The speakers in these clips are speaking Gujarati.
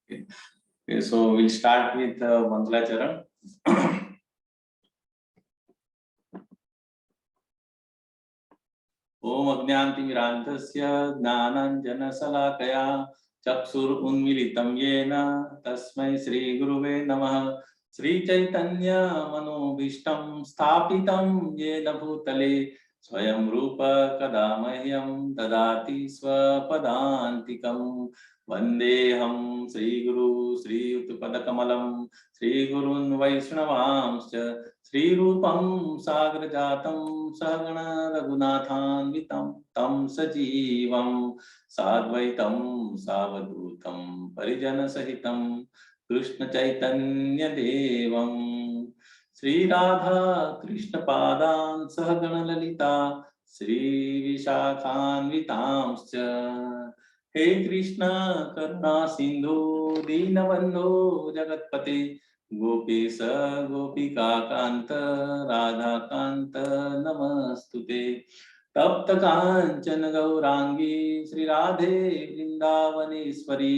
Okay, so we'll start with Mangalacharan. ओम अज्ञानतिमिरान्धस्य ज्ञानाञ्जनशलाकया चक्षुरुन्मीलितं येन तस्मै श्रीगुरुवे नमः। श्रीचैतन्यमनोभीष्टं स्थापितं येन भूतले स्वयं रूप कदा मह्यं ददाति स्वपदान्तिकम्। वन्देऽहं श्रीगुरु श्रीयुतपदकमलं श्रीगुरून् वैष्णवांश्च श्रीरूपं सागरजातं सहगण रघुनाथान्वितं तं सजीवं साद्वैतं सावधूतं परिजनसहितं कृष्णचैतन्यदेवं श्रीराधा कृष्णपादान् सहगण ललिता श्रीविशाखान्वितांश्च। हे कृष्ण करुणा सिंधु दीनबंधो जगत्पते गोपीश गोपिका कांत राधा कांत नमस्तुते। तप्त कांचन गौरांगी श्री राधे वृंदावनेश्वरी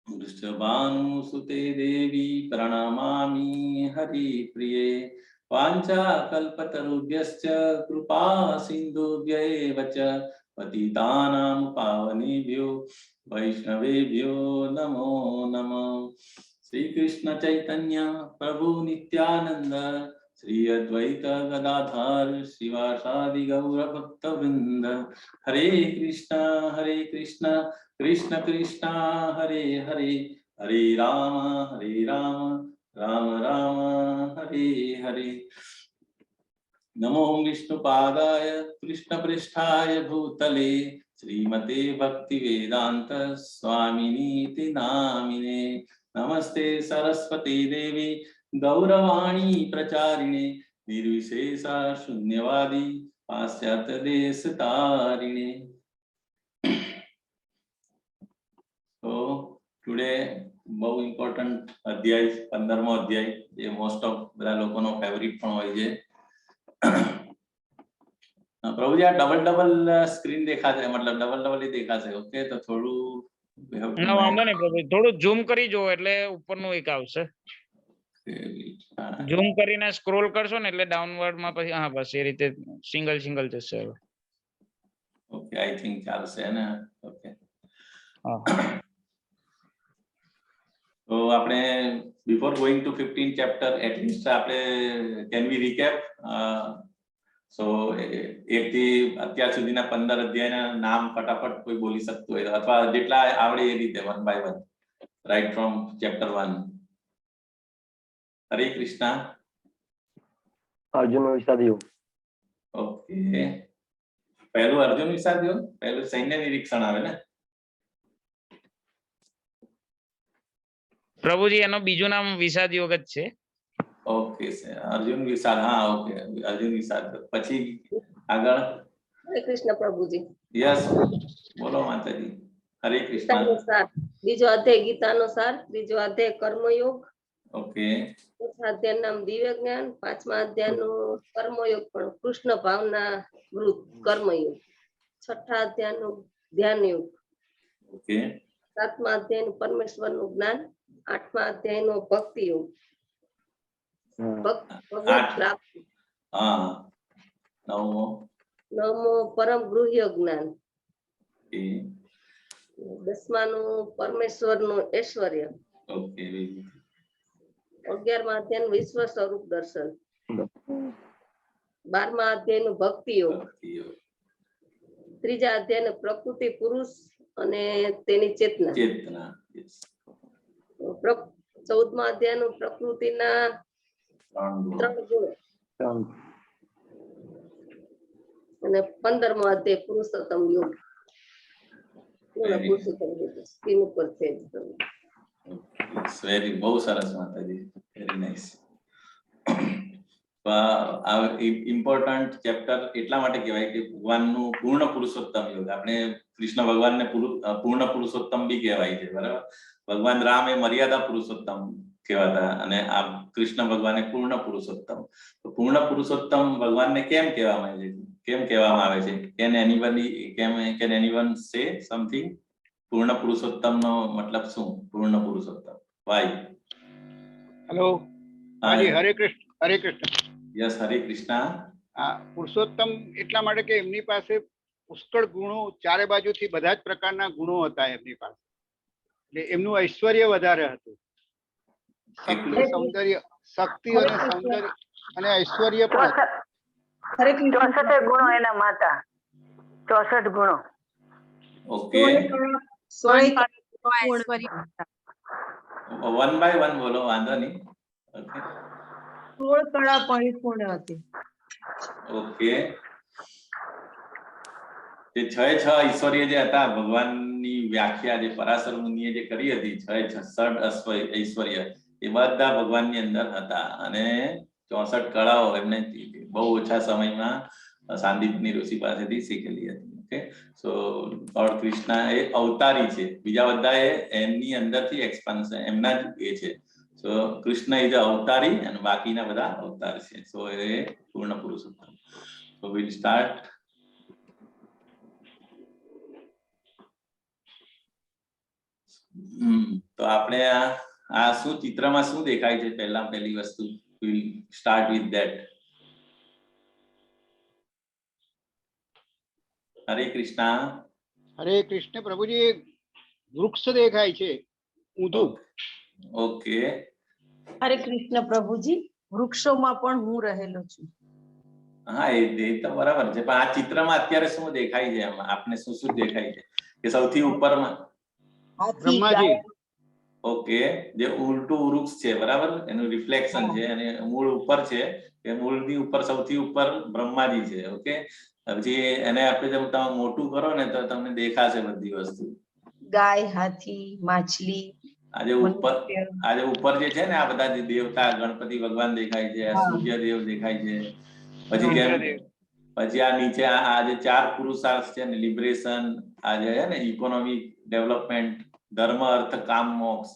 वृषभानुसुते देवी प्रणमामि हरिप्रिये। वाञ्छाकल्पतरुभ्यश्च कृपा सिन्धुभ्यैव च पतितानां पावनेभ्यो वैष्णवेभ्यो नमो नमः। श्री कृष्ण चैतन्य प्रभु नित्यानंद श्री अद्वैत गदाधर शिवासादि गौर भक्त वृंद। हरे कृष्ण कृष्ण कृष्ण हरे हरे हरे राम राम राम हरे हरे। नमो विष्णुपादाय कृष्णपृष्ठाय भूतले श्रीमते भक्तिवेदांत स्वामिनीति नामिने। नमस्ते सरस्वती देवी गौरवाणी प्रचारिणे निर्विशेषा शून्यवादी पाश्चात्य देश तारिणे। So today बहुत important अध्याय 15मो अध्याय ये मोस्ट ऑफ બધા લોકોનો ફેવરિટ પણ હોય છે। પ્રભુજી આ ડબલ સ્ક્રીન દેખાશે मतलब ડબલ ही દેખાશે। ઓકે તો થોડું ના વાંધો નહીં પ્રભુ, થોડું ઝૂમ કરી જો એટલે ઉપરનું એક આવશે। ઝૂમ કરીને સ્ક્રોલ કરશો ને એટલે ડાઉનવર્ડ માં પછી હા બસ એ રીતે સિંગલ જશે। ઓકે આઈ થિંક ચાલશે ને। ઓકે હા તો આપણે before going to 15 chapter at least આપણે can we recap so એક થી અત્યાર સુધીના 15 અધ્યાયના નામ ફટાફટ કોઈ બોલી શકતું હોય અથવા જેટલા આવડે એ રીતે one by one right from chapter 1। हरे कृष्णा। अर्जुन विषाद योग। ओके पहलू अर्जुन विषाद योग पहलू सैन्य निरीक्षण आवे ने પ્રભુજી એનો બીજું નામ વિષાદ યોગ જ છે। ઓકે अर्जुन विषाद हाँ ओके अर्जुन विषाद પછી આગળ। हरे कृष्ण प्रभुजी। यस बोलो माताजी। हरे कृष्णा। बीजो अध्याय गीता अनुसार त्रीजो अध्याय कर्मयोग। ओके चौथा अध्याय नाम दिव्य ज्ञान। पांचमा अध्याय नो कर्मयोग पण कृष्ण भावना वृत्त कर्मयोग। छठा अध्याय नो ध्यान योग। ओके सातमा अध्याय नो परमेश्वर नु ज्ञान। आठमा अध्याय नो भक्ति योग। भगवत प्राप्ति। हाँ नवमो परम गृह्य ज्ञान। ओके 10मा नु परमेश्वर नु ऐश्वर्य। ओके 11मा अध्याय नु विश्व स्वरूप दर्शन। 12मा अध्याय नु भक्ति योग। ત્રીજા અધ્યાય નું પ્રકૃતિ પુરુષ અને તેની ચેતના। 14મા અધ્યાય નું પ્રકૃતિના 3 ગુણો અને 15મો અધ્યાય પુરુષોત્તમ યોગ। પુરુષોત્તમ યોગ સ્ક્રીન ઉપર છે। વેરી બહુ સરસ માતાજી વેરી નાઇસ। ઇમ્પોર્ટન્ટ ચેપ્ટર એટલા માટે કહેવાય કે ભગવાનનું પૂર્ણ પુરુષોત્તમ યોગ। આપણે કૃષ્ણ ભગવાનને પૂર્ણ પુરુષોત્તમ બી કહેવાય છે બરાબર। ભગવાન રામ એ મર્યાદા પુરુષોત્તમ કહેવાતા અને આ કૃષ્ણ ભગવાને પૂર્ણ પુરુષોત્તમ। તો પૂર્ણ પુરુષોત્તમ ભગવાનને કેમ કહેવામાં આવે છે? Can anyone say something? પૂર્ણ પુરુષોત્તમનો મતલબ શું? પૂર્ણ પુરુષોત્તમ વાય. હેલો હાજી, હરે કૃષ્ણ. યસ, હરે કૃષ્ણ. આ પુરુષોત્તમ એટલા માટે કે એમની પાસે પુષ્કળ ગુણો, ચારે બાજુથી બધા જ પ્રકારના ગુણો હતા એમની પાસે, એટલે એમનું ઐશ્વર્ય વધારે હતું. શક્તિ, સૌંદર્ય, શક્તિ અને સૌંદર્ય અને ઐશ્વર્ય પણ હતું. 64 ગુણો એના માતા, 64 ગુણો. ઓકે, વન બાય વન બોલો, વાંધો નહીં. ઓકે 16 કળા પરિપૂર્ણ હતી. ઓકે, જે 6 ઐશ્વર્ય જે હતા ભગવાનની વ્યાખ્યા જે પરાશર મુનિએ જે કરી હતી, 6 ઐશ્વર્ય એ બધા ભગવાનની અંદર હતા અને 64 કળાઓ એમને બહુ ઓછા સમયમાં સાંદીપની ઋષિ પાસેથી શીખેલી હતી. ઓકે, સો લોર્ડ કૃષ્ણ એ અવતારી છે, બીજા બધા એમની અંદરથી એક્સપાન્શન એમના જ એ છે. સો કૃષ્ણ ઇઝ અવતારી અને બાકીના બધા અવતાર છે. સો એ પૂર્ણ પુરુષોત્તમ. સો વિલ સ્ટાર્ટ. તો આપણે આ શું ચિત્રમાં શું દેખાય છે? પહેલી વસ્તુ વિલ સ્ટાર્ટ વિથ ધેટ. હરે કૃષ્ણ. હરે કૃષ્ણ પ્રભુજી. એક વૃક્ષ દેખાય છે ઊંધું. ઓકે, હરે કૃષ્ણ પ્રભુજી, વૃક્ષોમાં પણ હું રહેલો છું. હા એ તો બરાબર છે, પણ આ ચિત્રમાં અત્યારે શું દેખાય છે? એમાં આપને શું શું દેખાય છે? કે સૌથી ઉપરમાં બ્રહ્માજી. ઓકે, જે ઉલટું વૃક્ષ છે બરાબર, એનું રિફ્લેક્શન છે અને મૂળ ઉપર છે, કે મૂળની ઉપર સૌથી ઉપર બ્રહ્માજી છે. ઓકે, પછી એને આપણે જેમ તમે મોટું કરો ને તો તમને દેખાશે બધી વસ્તુ. ગાય, હાથી, માછલી, આજે ઉપર જે છે ને આ બધા જે દેવતા ગણપતિ ભગવાન દેખાય છે, સૂર્યદેવ દેખાય છે, પછી કેમ પછી આ નીચે આ જે 4 પુરુષાર્થ છે ને, લિબરેશન, આ જે છે ને ઇકોનોમિક ડેવલપમેન્ટ, ધર્મ, અર્થ, કામ, મોક્ષ,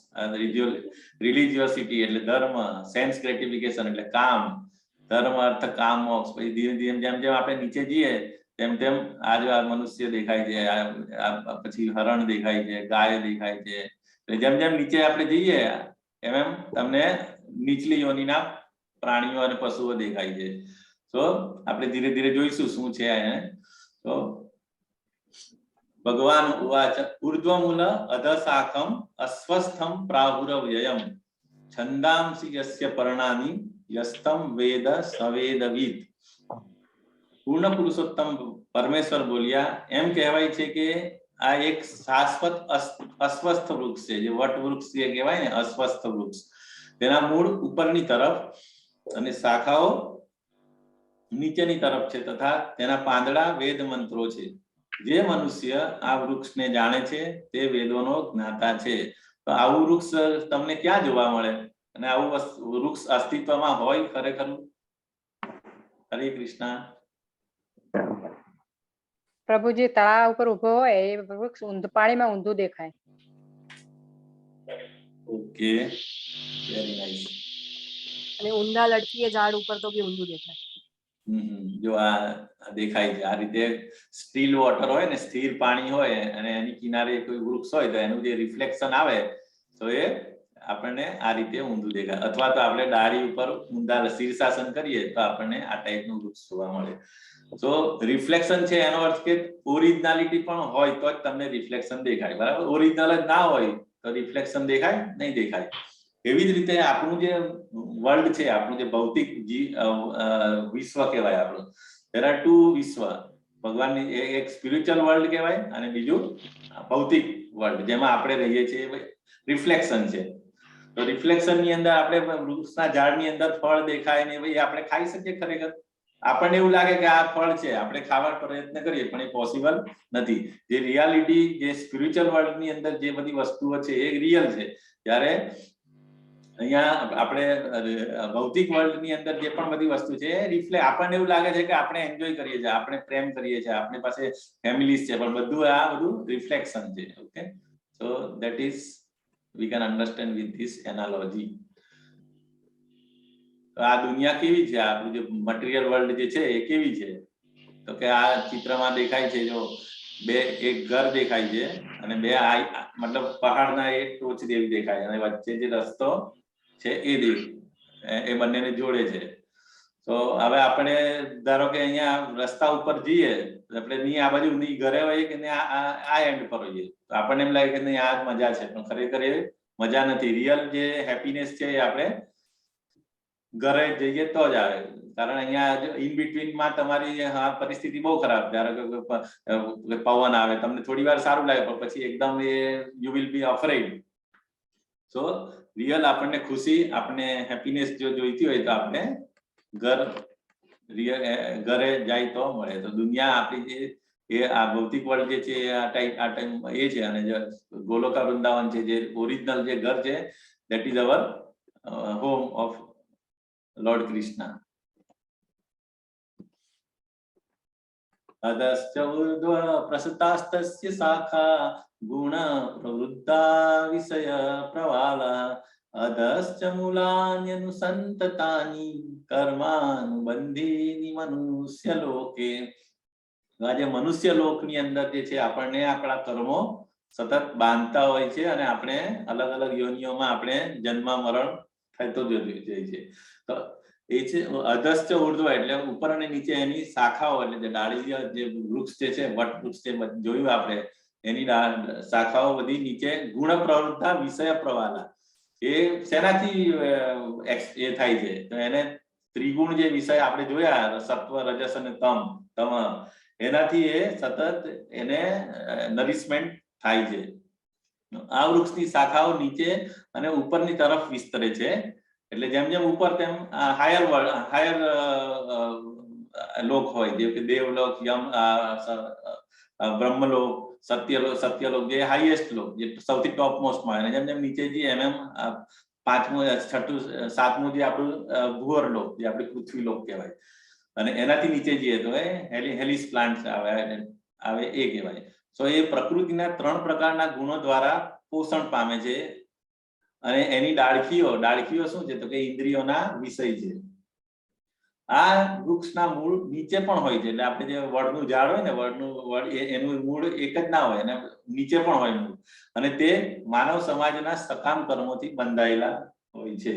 રિલિજિયોસિટી એટલે ધર્મ, સેન્સ ગ્રેટિફિકેશન એટલે કામ, ધર્મ, અર્થ, કામ, મોક્ષ. પછી ધીમે ધીમે જેમ જેમ આપણે નીચે જઈએ તેમ તેમ આ જો આ મનુષ્ય દેખાય છે, પછી હરણ દેખાય છે, ગાય દેખાય છે. જેમ જેમ નીચે આપણે જઈએ એમ એમ તમને નીચલી યોનિના પ્રાણીઓ અને પશુઓ દેખાય છે. તો આપણે ધીરે ધીરે જોઈશું શું છે એને. તો ભગવાન ઉવાચ ઉર્ધ્વમૂલ અધશાખમ અસ્વસ્થમ પ્રાહુરવ્યયમ છંદાંસી યસ્ય પર્ણાની યસ્તમ વેદ સવેદવિદ. પૂર્ણ પુરુષોત્તમ પરમેશ્વર બોલ્યા, એમ કહેવાય છે કે આ એક શાશ્વત અસ્વસ્થ વૃક્ષ છે, જે વટ વૃક્ષ જે કહેવાય ને, અસ્વસ્થ વૃક્ષ. તેના મૂળ ઉપરની તરફ અને શાખાઓ નીચેની તરફ છે, તથા તેના પાંદડા વેદ મંત્રો છે. જે મનુષ્ય આ વૃક્ષને જાણે છે તે વેદોનો જ્ઞાતા છે. તો આવું વૃક્ષ તમને ક્યાં જોવા મળે અને આવું વૃક્ષ અસ્તિત્વમાં હોય ખરેખર? હરે કૃષ્ણ. પ્રભુજી, તળાવ ઉપર ઉભો હોય એ વૃક્ષ પાણીમાં ઊંધું દેખાય. Okay, very nice. અને ઊંડા લટકીએ ઝાડ ઉપર તો બી ઊંધું દેખાય. જો આ દેખાય છે આ રીતે સ્ટીલ વોટર હોય ને, સ્થિર પાણી હોય અને એની કિનારે કોઈ વૃક્ષ હોય તો એનું જે રિફ્લેક્શન આવે તો એ આપણને આ રીતે ઊંધું દેખાય. અથવા તો આપણે ડાળી ઉપર ઊંધા શીર્ષાસન કરીએ તો આપણને આ ટાઈપનું વૃક્ષ જોવા મળે. તો રિફ્લેક્શન છે એનો અર્થ કે ઓરિજિનાલિટી પણ હોય તો જ તમને રિફ્લેક્શન દેખાય, બરાબર? ઓરિજિનલ જ ના હોય તો રિફ્લેક્શન દેખાય નહીં દેખાય. એવી જ રીતે આપણું જે વર્લ્ડ છે, આપણું જે ભૌતિક વિશ્વ કહેવાય આપણું, there are two વિશ્વ. ભગવાનની એક સ્પિરિચ્યુઅલ વર્લ્ડ કહેવાય અને બીજું ભૌતિક વર્લ્ડ જેમાં આપણે રહીએ છીએ, રિફ્લેક્શન છે. તો રિફ્લેક્શન ની અંદર આપણે વૃક્ષના ઝાડની અંદર ફળ દેખાય ને ભાઈ આપણે ખાઈ શકીએ ખરેખર? આપણને એવું લાગે કે આ ફળ છે, આપણે ખાવાનો પ્રયત્ન કરીએ પણ એ પોસિબલ નથી. જે રિયાલિટી, જે સ્પિરિચ્યુઅલ વર્લ્ડ ની અંદર જે બધી વસ્તુઓ છે એ રિયલ છે, જ્યારે અહીંયા આપણે ભૌતિક વર્લ્ડ ની અંદર જે પણ બધી વસ્તુ છે આપણને એવું લાગે છે કે આપણે એન્જોય કરીએ છીએ, આપણે પ્રેમ કરીએ છીએ, આપણી પાસે ફેમિલીઝ છે, પણ બધું રિફ્લેક્શન છે. Okay, so that is we can understand with this analogy. આ દુનિયા કેવી છે, આપણું જે મટીરિયલ વર્લ્ડ જે છે એ કેવી છે? તો કે આ ચિત્રમાં દેખાય છે, જો બે એક ઘર દેખાય છે અને બે મતલબ પહાડના એક ટોચ જેવી દેખાય અને વચ્ચે જે રસ્તો છે એ બંનેને જોડે છે. તો હવે આપણે ધારો કે અહીંયા રસ્તા ઉપર જઈએ આપણે નહીં આ બાજુ નહીં ઘરે હોઈએ કે નહીં આ એન્ડ પર હોઈએ તો આપણને એમ લાગે કે નહીં આ જ મજા છે, પણ ખરેખર એ મજા નથી. રિયલ જે હેપીનેસ છે એ આપણે ઘરે જઈએ તો જ આવે. કારણ અહીંયા ઇન બિટવીનમાં તમારી પરિસ્થિતિ બહુ ખરાબ, ધારો કે પવન આવે, તમને થોડી વાર સારું લાગે પણ પછી એકદમ એ you will be afraid. So real આપણને ખુશી, આપણને હેપીનેસ જો જોઈતી હોય તો આપણે ઘરે જાય તો મળે. તો દુનિયા આપણી જે એ આ ભૌતિક વર્લ્ડ જે છે આ ટાઈમ એ છે, અને જે ગોલોકા વૃંદાવન છે જે ઓરિજિનલ જે ઘર છે that is our home of Lord Krishna. अधश्च ऊर्ध्व प्रसृतास्तस्य शाखा गुण प्रवृत्ता विषय प्रवाला अधश्च मूलान्यनुसंततानि कर्मानुबंधीनि मनुष्य लोके. આજે મનુષ્ય લોકની અંદર જે છે આપણને આપણા કર્મો સતત બાંધતા હોય છે અને આપણે અલગ અલગ યોનિઓમાં આપણે જન્મ મરણ થતો જાય છે. તો એ છે અધશ્ચ ઉર્ધ્વ એટલે ઉપર અને નીચે એની શાખાઓ એટલે જે ડાળીય જે વૃક્ષ જે છે વટ વૃક્ષ જે જોયું આપણે એની શાખાઓ બધી નીચે ગુણ પ્રવૃત્તા વિષય પ્રવાલા એ શેનાથી એ થાય છે તો એને ત્રિગુણ જે વિષય આપણે જોયા સત્વ રજસ અને તમ એનાથી એ સતત એને નરિશમેન્ટ થાય છે. આ વૃક્ષની શાખાઓ નીચે અને ઉપરની તરફ વિસ્તરે છે એટલે જેમ જેમ ઉપર તેમ હાયર લોક હોય જેમ કે દેવલોક, યમ, બ્રહ્મલોક, સત્યલોક જે હાઈએસ્ટ લોક જે સૌથી ટોપ મોસ્ટ માં, જેમ જેમ નીચે જઈએ એમ એમ પાંચમું, છઠ્ઠું, સાતમું જે આપણું ભૂવર લોક જે આપણે પૃથ્વી લોક કહેવાય અને એનાથી નીચે જઈએ તો એ હેલિસ પ્લાન્ટ આવે એ કહેવાય. સો એ પ્રકૃતિના 3 પ્રકારના ગુણો દ્વારા પોષણ પામે છે અને એની ડાળખીઓ શું છે તો કે ઇન્દ્રિયોના વિષય છે. આ વૃક્ષના મૂળ નીચે પણ હોય છે એટલે આપણે જે વડનું ઝાડ હોય ને વડ એનું મૂળ એક જ ના હોય અને નીચે પણ હોય મૂળ અને તે માનવ સમાજના સકામ કર્મોથી બંધાયેલા હોય છે.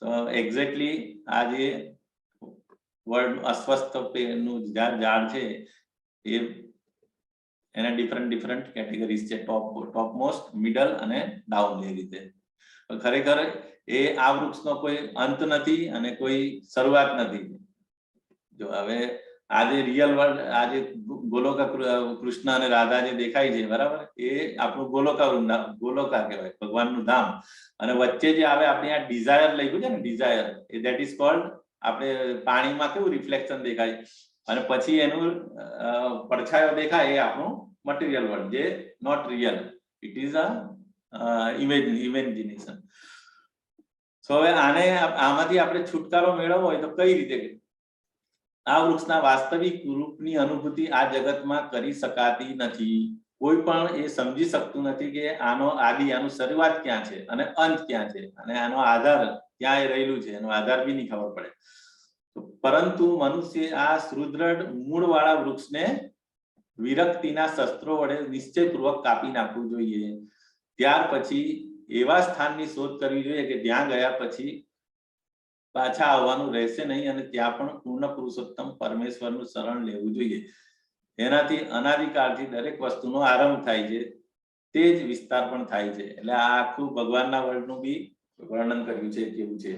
સો એક્ઝેક્ટલી આ જે વર્ડ અસ્વસ્થ નું ઝાડ છે એ એના ડિફરન્ટ કેટેગરીઝ છે, ટોપ મોસ્ટ, મિડલ અને ડાઉન એ રીતે. ખરેખર એ આ વૃક્ષનો કોઈ અંત નથી અને કોઈ શરૂઆત નથી. જો હવે આજે રિયલ વર્લ્ડ આજે ગોલોકા કૃષ્ણ અને રાધા જે દેખાય છે બરાબર એ આપણું ગોલોકા કહેવાય, ભગવાનનું ધામ. અને વચ્ચે જે આવે આપણે આ ડિઝાયર લખ્યું છે ને ડિઝાયર એ ધેટ ઇઝ કોલ્ડ આપણે પાણીમાં કેવું રિફ્લેક્શન દેખાય અને પછી એનું પડછાયો દેખાય એ આપણું મટીરિયલ વર્લ્ડ જે not real, it is a imagination. So હવે આમાંથી આપણે છુટકારો મેળવવો હોય તો કઈ રીતે? આ વૃક્ષના વાસ્તવિક રૂપની અનુભૂતિ આ જગતમાં કરી શકાતી નથી. કોઈ પણ એ સમજી શકતું નથી કે આનો આનું શરૂઆત ક્યાં છે અને અંત ક્યાં છે અને આનો આધાર ક્યાં રહેલું છે, એનો આધાર બી નહીં ખબર પડે. પરંતુ મનુષ્ય આ સુદૃઢ મૂળ વાળા વૃક્ષને વિરક્તિના શસ્ત્રો વડે નિશ્ચયપૂર્વક કાપી નાખવું જોઈએ. ત્યાર પછી એવા સ્થાનની શોધ કરવી જોઈએ કે ત્યાં ગયા પછી પાછા આવવાનું રહેશે નહીં અને ત્યાં પણ પૂર્ણ પુરુષોત્તમ પરમેશ્વરનું શરણ લેવું જોઈએ. એનાથી અનાદિકાળથી દરેક વસ્તુનો આરંભ થાય છે, તે જ વિસ્તાર પણ થાય છે. એટલે આ આખું ભગવાનના વર્લ્ડનું બી વર્ણન કર્યું છે કેવું છે.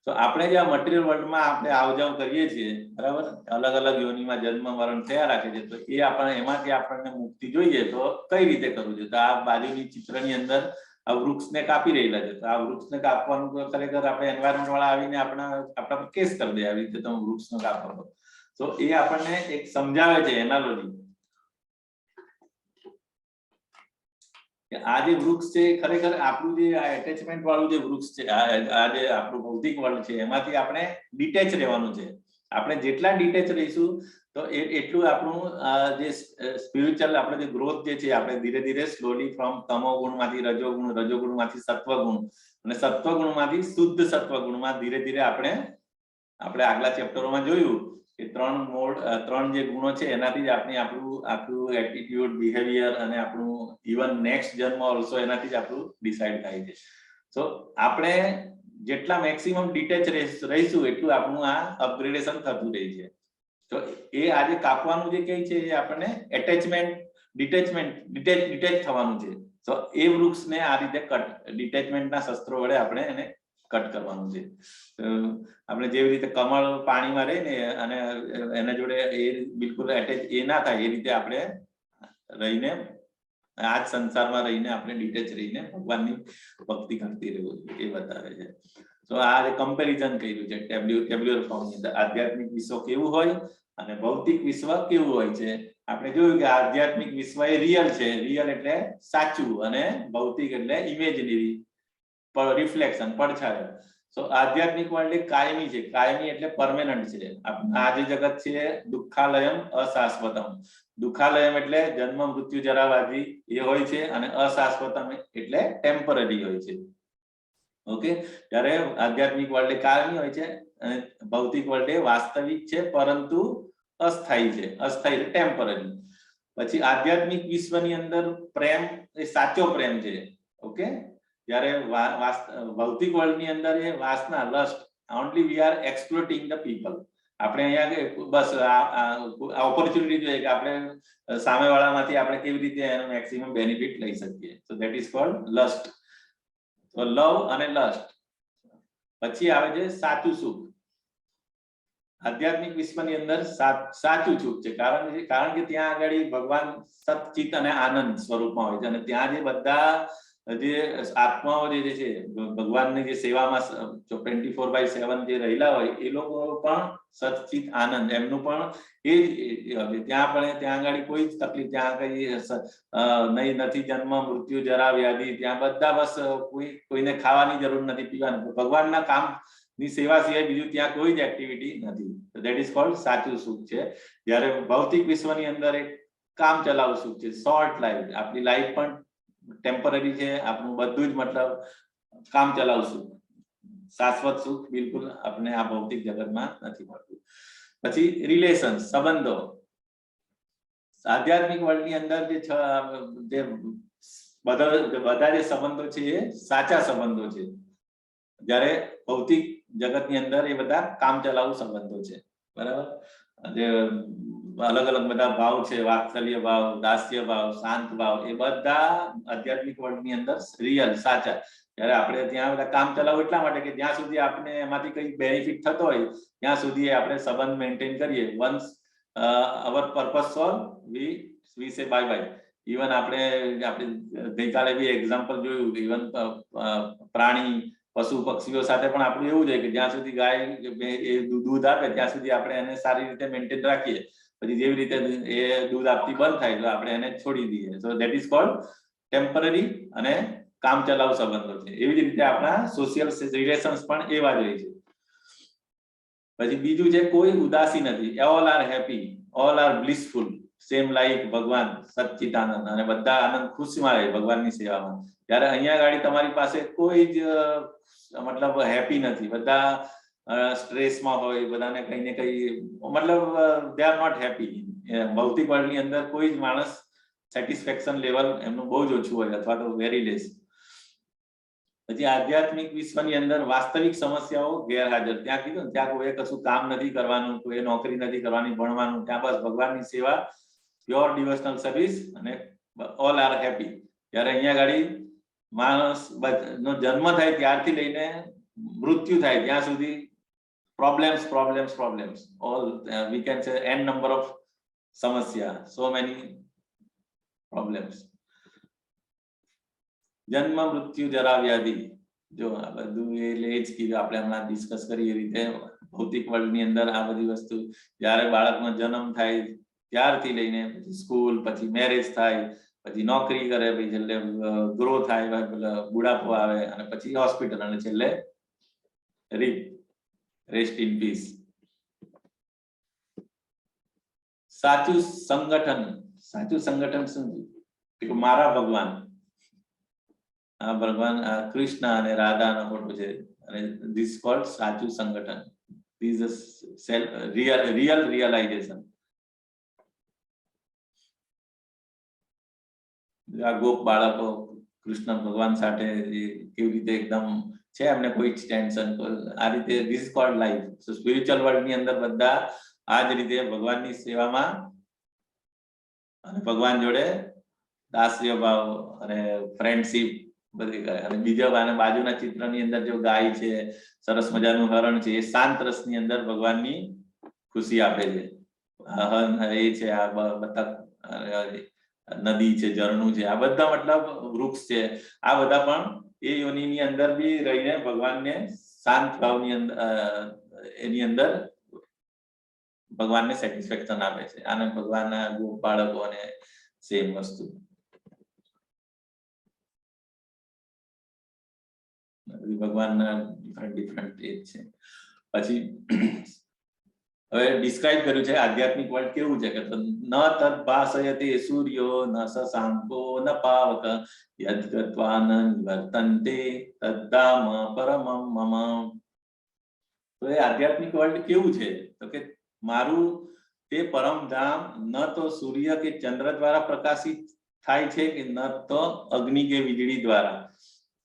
તો આપણે જે આ મટીરિયલ વર્લ્ડમાં આપણે આવજાવ કરીએ છીએ બરાબર, અલગ અલગ યોનિમાં જન્મ મરણ થયા રાખે છે, તો એ આપણે એમાંથી આપણને મુક્તિ જોઈએ તો કઈ રીતે કરવું છે? તો આ બાજુની ચિત્રની અંદર આ વૃક્ષને કાપી રહેલા છે તો આ વૃક્ષને કાપવાનું ખરેખર આપણે એન્વાયરમેન્ટ વાળા આવીને આપણા પર કેસ કરી દે આવી રીતે તમે વૃક્ષને કાપો. તો એ આપણને એક સમજાવે છે એનાલોજી કે આ જે વૃક્ષ છે ખરેખર આપણું જે એટેચમેન્ટ વાળું જે વૃક્ષ છે, આ જે આપણું ભૌતિક વર્લ્ડ છે એમાંથી આપણે ડિટેચ રહેવાનું છે. આપણે જેટલા ડિટેચ રહીશું તો એટલું આપણું જે સ્પિરિચ્યુઅલ આપણે જે ગ્રોથ જે છે આપણે ધીરે ધીરે સ્લોલી ફ્રોમ તમો ગુણમાંથી રજોગુણમાંથી સત્વગુણ અને સત્વગુણમાંથી શુદ્ધ સત્વગુણમાં ધીરે ધીરે આપણે આગલા ચેપ્ટરોમાં જોયું એ ત્રણ જે ગુણો છે એનાથી જ આપણી આપણું એટીટ્યુડ, બિહેવિયર અને આપણું ઇવન નેક્સ્ટ જન્મ ઓલ્સો એનાથી જ આપણું ડિસાઈડ થાય છે. તો આપણે જેટલા મેક્સિમમ ડિટેચ રહીશું એટલું આપણું આ અપગ્રેડેશન થતું રહે છે. તો એ આજે કાપવાનું જે કહે છે એ આપણને ડિટેચ થવાનું છે. તો એ વૃક્ષને આ રીતે ડિટેચમેન્ટના શસ્ત્રો વડે આપણે એને કટ કરવાનું છે. આપણે જેવી રીતે કમળ પાણીમાં રહે ને અને એના જોડે એ બિલકુલ એટેચ એ ના થાય એ રીતે આપણે રહીને આ જ સંસારમાં રહીને આપણે ડિટેચ રહીને ભગવાનની ભક્તિ કરતી રહેવું એ બતાવે છે. તો આ કમ્પેરિઝન કર્યું છે ટેબ્યુલર ફોર્મની અંદર આધ્યાત્મિક વિશ્વ કેવું હોય અને ભૌતિક વિશ્વ કેવું હોય છે. આપણે જોયું કે આધ્યાત્મિક વિશ્વ એ રિયલ છે. રિયલ એટલે સાચું અને ભૌતિક એટલે ઇમેજનરી, રિફ્લેક્શન, પડછાયો. તો આધ્યાત્મિક વર્લ્ડ એ કાયમી છે. કાયમી એટલે પરમેનન્ટ છે. આ જે જગત છે દુઃખાલયમ અશાશ્વતમ. દુઃખાલયમ એટલે જન્મ મૃત્યુ જરા વ્યાધિ એ હોય છે અને અશાશ્વતમ એટલે ટેમ્પરરી હોય છે. ઓકે, ત્યારે આધ્યાત્મિક વર્લ્ડ એ કાયમી હોય છે અને ભૌતિક વર્લ્ડ એ વાસ્તવિક છે પરંતુ અસ્થાયી છે. અસ્થાયી એટલે ટેમ્પરરી. પછી આધ્યાત્મિક વિશ્વની અંદર પ્રેમ એ સાચો પ્રેમ છે. ઓકે, જ્યારે ભૌતિક વર્લ્ડની અંદર એ વાસના, lust, only we are exploiting the people. આપણે અહીંયા બસ આ ઓપોર્ચ્યુનિટી જોઈએ કે આપણે સામેવાળામાંથી આપણે કેવી રીતે એનો મેક્સિમમ બેનિફિટ લઈ શકીએ. So that is cold last. તો લવ અને લસ્ટ. પછી આવે છે સાચું સુખ. આધ્યાત્મિક વિશ્વની અંદર સાચું સુખ છે. કારણ કે ત્યાં આગળ ભગવાન સતચિત અને આનંદ સ્વરૂપમાં હોય છે અને ત્યાં જે બધા જે આત્માઓ જે છે ભગવાનની જે સેવામાં 24/7 જે રહેલા હોય એ લોકો પણ સતચિત આનંદ, એમનું પણ એ જ ત્યાં આગળ કોઈ જ તકલીફ, ત્યાં કઈ નહીં, નથી જન્મ મૃત્યુ જરા વ્યાધિ, ત્યાં બધા બસ કોઈને ખાવાની જરૂર નથી, પીવાની. ભગવાનના કામ ની સેવા સિવાય બીજું ત્યાં કોઈ જ એક્ટિવિટી નથી. ધેટ ઇઝ કોલ્ડ સાચું સુખ છે. જ્યારે ભૌતિક વિશ્વની અંદર એક કામ ચલાવ સુખ છે, શોર્ટ લાઈફ. આપણી લાઈફ પણ ટેમ્પરરી છે. આપણું બધું જ મતલબ કામ ચલાવ સુખ, શાશ્વત સુખ બિલકુલ આપણે આ ભૌતિક જગતમાં નથી મળતું. પછી રિલેશન, સંબંધો. આધ્યાત્મિક વર્લ્ડની અંદર જે બધા જે સંબંધો છે એ સાચા સંબંધો છે. જ્યારે ભૌતિક જગતની અંદર એ બધા કામ ચલાઉ સંબંધો છે. બરાબર, જે અલગ અલગ બધા ભાવ છે, વાત્સલ્ય ભાવ, દાસ્ય ભાવ, શાંત ભાવ, એ બધા આધ્યાત્મિક વર્લ્ડની અંદર રિયલ, સાચા. જ્યારે આપણે ત્યાં બધા કામ ચલાવવું એટલા માટે કે જ્યાં સુધી આપણે એમાંથી કઈ બેનિફિટ થતો હોય ત્યાં સુધી આપણે સંબંધ મેન્ટેન કરીએ. વન્સ અવર પર્પસ સોલ્વ વી સે બાય બાય. ઇવન આપણે ગઈકાલે બી એક્ઝામ્પલ જોયું, ઇવન પ્રાણી, પશુ પક્ષીઓ સાથે પણ આપણું એવું છે કે જ્યાં સુધી ગાય એ દૂધ આપે ત્યાં સુધી આપણે એને સારી રીતે મેન્ટેન રાખીએ. પછી જેવી રીતે એ દૂધ આપતી બંધ થાય તો આપણે એને છોડી દઈએ. So that is cold temporary અને કામ ચલાઉ સંબંધો છે. એવી જ રીતે આપણા સોશિયલ રિલેશન્સ પણ એવા જ હોય છે. પછી બીજું છે કોઈ ઉદાસી નથી. All are happy, all are blissful, same like ભગવાન સચ્ચિદાનંદ, અને બધા આનંદ ખુશીમાં રહે ભગવાનની સેવામાં. ત્યારે અહીંયા ગાડી તમારી પાસે કોઈ જ મતલબ હેપી નથી. બધા સ્ટ્રેસમાં હોય, બધાને કઈ ને કઈ મતલબ દે આર નોટ હેપી. ભૌતિક વર્લ્ડની અંદર કોઈ જ માણસ સેટિસ્ફેક્શન લેવલ એમનું બહુ જ ઓછું હોય અથવા તો વેરી લેસ. પછી આધ્યાત્મિક વિશ્વની અંદર વાસ્તવિક સમસ્યાઓ ગેરહાજર. ત્યાં કીધું ત્યાં કોઈ કશું કામ નથી કરવાનું, કોઈ નોકરી નથી કરવાની, ભણવાનું. ત્યાં બસ ભગવાનની સેવા, પ્યોર ડિવોશનલ સર્વિસ, અને ઓલ આર હેપી. ત્યારે અહીંયા ગાડી માણસ નો જન્મ થાય ત્યારથી લઈને મૃત્યુ થાય ત્યાં સુધી problems problems problems, all we can say n number of સમસ્યા, સો મેની પ્રોબ્લેમ્સ. જન્મ મૃત્યુ જરા વ્યાધિ. જો આ બધું એટલે એ જ કીધું આપણે હમણાં ડિસ્કસ કરી એ રીતે ભૌતિક વર્લ્ડની અંદર આ બધી વસ્તુ, જ્યારે બાળકનો જન્મ થાય ત્યારથી લઈને પછી સ્કૂલ, પછી મેરેજ થાય, પછી નોકરી કરે, પછી છેલ્લે ગ્રો થાય, બુઢાપો આવે, અને પછી હોસ્પિટલ, અને છેલ્લે રેસ્ટ ઇન પીસ. સાચું સંગઠન. સાચું સંગઠન શું છે? મારા ભગવાન, આ ભગવાન કૃષ્ણ અને રાધાનો ફોટો છે, અને ધીસ કોલ્ડ સાચું સંગઠન. This is real realization. આ ગોપ બાળકો કૃષ્ણ ભગવાન સાથે કેવી રીતે એકદમ છે, એમને કોઈ ટેન્શન, આ રીતે this is called life. So spiritual world ની અંદર બધા આ જ રીતે ભગવાનની સેવામાં અને ભગવાન જોડે દાસ્ય ભાવ અને ફ્રેન્ડશીપ બધી કરે. અને બીજા બાજુના ચિત્રની અંદર જો ગાય છે, સરસ મજાનું હરણ છે, એ શાંત રસની અંદર ભગવાનની ખુશી આપે છે. એ છે આ બતક, નદી છે, ઝરણું છે, આ બધા મતલબ વૃક્ષ છે, આ બધા પણ એ યોનિની અંદર બી રહીને ભગવાનને શાંત ભાવની અંદર એની અંદર ભગવાનને સેટિસ્ફેક્શન આપે છે. આને ભગવાનના ગોપ બાળકોને સેમ વસ્તુ. ભગવાનના ડિફરન્ટ એ છે. પછી હવે ડિસ્ક્રાઇબ કર્યું છે આધ્યાત્મિક વર્લ્ડ કેવું છે કે ન તદ ભાસયતે સૂર્યો ન શશાંકો ન પાવક યદ ગત્વા ન નિવર્તન્તે તદ્ધામ પરમમ મમ. તો એ આધ્યાત્મિક વર્લ્ડ કેવું છે તો કે મારું તે પરમધામ ન તો સૂર્ય કે ચંદ્ર દ્વારા પ્રકાશિત થાય છે કે ન તો અગ્નિ કે વીજળી દ્વારા.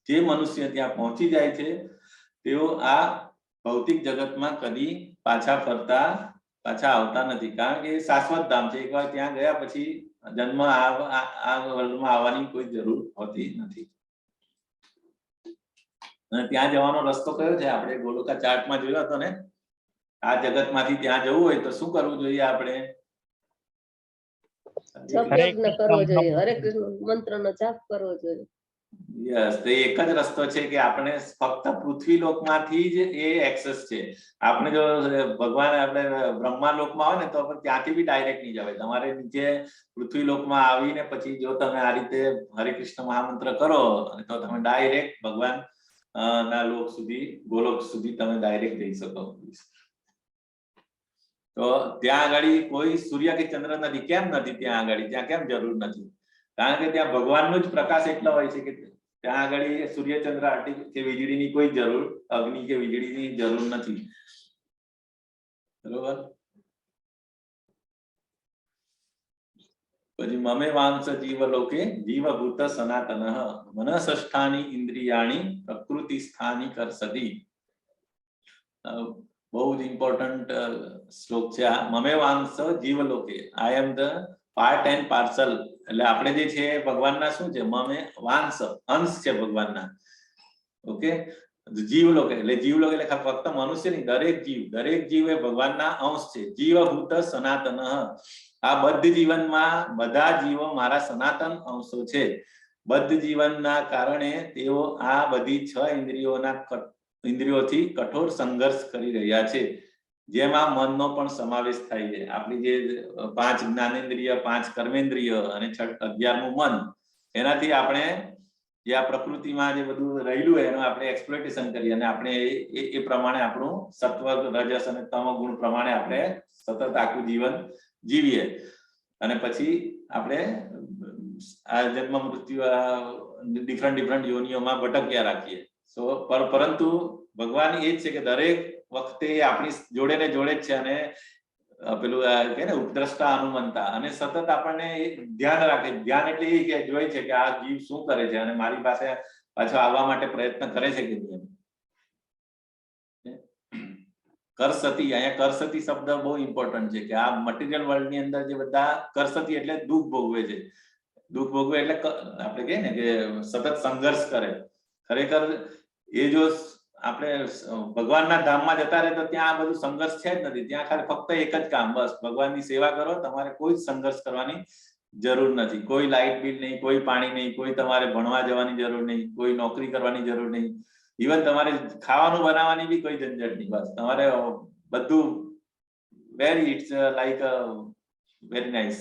જે મનુષ્ય ત્યાં પહોંચી જાય છે તેઓ આ ભૌતિક જગતમાં કદી પાછા આવતા નથી, કારણ કે એ શાશ્વત ધામ છે. એકવાર ત્યાં ગયા પછી જન્મ આ વર્લ્ડમાં આવવાની કોઈ જરૂર હોતી નથી. અને ત્યાં જવાનો રસ્તો કયો છે? આપણે ગોલોકા ચાર્ટમાં જોયો હતો ને. આ જગતમાંથી ત્યાં જવું હોય તો શું કરવું જોઈએ? આપણે જપ યજ્ઞ કરવો જોઈએ, હરે કૃષ્ણ મંત્રનો જાપ કરવો જોઈએ. યસ, તો એક જ રસ્તો છે કે આપણે ફક્ત પૃથ્વી લોકમાંથી જ એ એક્સેસ છે. આપણે જો ભગવાન આપણે બ્રહ્મા લોકમાં હોય ને તો ત્યાંથી બી ડાયરેક્ટ નહીં જવાય. તમારે નીચે પૃથ્વી લોકમાં આવીને પછી જો તમે આ રીતે હરે કૃષ્ણ મહામંત્ર કરો તો તમે ડાયરેક્ટ ભગવાન ના લોક સુધી, ગોલોક સુધી તમે ડાયરેક્ટ જઈ શકો. તો ત્યાં આગળ કોઈ સૂર્ય કે ચંદ્ર નથી. કેમ નથી ત્યાં આગળ? ત્યાં કેમ જરૂર નથી? કારણ કે ત્યાં ભગવાનનો જ પ્રકાશ એટલો હોય છે કે ત્યાં આગળ સૂર્ય ચંદ્ર કે વીજળીની કોઈ જરૂર, અગ્નિ કે વીજળીની જરૂર નથી. બરોબર. પછી મમે વાંસ જીવલોકે જીવભૂત સનાતન મનસષ્ઠાની ઇન્દ્રિયાણી પ્રકૃતિ સ્થાની કરસતી. બહુ જ ઇમ્પોર્ટન્ટ શ્લોક છે આ. મમે વાંસ જીવલોકે, I am the part and parcel. એટલે આપણે જે છે ભગવાનના શું છે? મમે વાંસ, અંશ છે ભગવાનના. ઓકે, જીવલોક એટલે જીવલોક એટલે ફક્ત મનુષ્ય નહીં, દરેક જીવ એ ભગવાનના અંશ છે. જીવભૂત સનાતન, આ બદ્ધ જીવનમાં બધા જીવો મારા સનાતન અંશો છે. બદ્ધ જીવનના કારણે તેઓ આ બધી 6 ઇન્દ્રિયોથી કઠોર સંઘર્ષ કરી રહ્યા છે, જેમાં મનનો પણ સમાવેશ થાય છે. આપણી જે 5 જ્ઞાનેન્દ્રિય, 5 કર્મેન્દ્રિય અને 11મું મન, એનાથી આપણે જે આ પ્રકૃતિમાં જે બધું રહેલું એનું આપણે એક્સપ્લોઇટેશન કરીએ અને આપણે એ પ્રમાણે આપણું સત્વ, રજસ અને તમ ગુણ પ્રમાણે આપણે સતત આખું જીવન જીવીએ. અને પછી આપણે આ જન્મ મૃત્યુ ડિફરન્ટ યોનિઓમાં ભટક્યા રાખીએ. પરંતુ ભગવાન એ જ છે કે દરેક વખતે આપણી જોડે ને જોડે જ છે. અને પેલું કે ને ઉપદ્રષ્ટા હનુમંતા, અને સતત આપણને ધ્યાન રાખે. ધ્યાન એટલે એ કે જોઈ છે કે આ જીવ શું કરે છે અને મારી પાસે પાછો આવવા માટે પ્રયત્ન કરે છે કે નહીં. કરસતી, અહીંયા કરસતી શબ્દ બહુ ઇમ્પોર્ટન્ટ છે કે આ મટીરિયલ વર્લ્ડ ની અંદર જે બધા કરસતી એટલે દુઃખ ભોગવે છે. દુઃખ ભોગવે એટલે આપણે કહીએ ને કે સતત સંઘર્ષ કરે. ખરેખર એ જો આપણે ભગવાનના ધામમાં જતા રહે તો ત્યાં આ બધું સંઘર્ષ છે જ નથી. ત્યાં ખાલી ફક્ત એક જ કામ, બસ ભગવાનની સેવા કરો. તમારે કોઈ જ સંઘર્ષ કરવાની જરૂર નથી. કોઈ લાઇટ બિલ નહીં, કોઈ પાણી નહીં, કોઈ તમારે ભણવા જવાની જરૂર નહીં, કોઈ નોકરી કરવાની જરૂર નહીં, ઇવન તમારે ખાવાનું બનાવવાની બી કોઈ ઝંઝટ નહીં. બસ તમારે બધું ઇટ્સ લાઈક વેરી નાઇસ.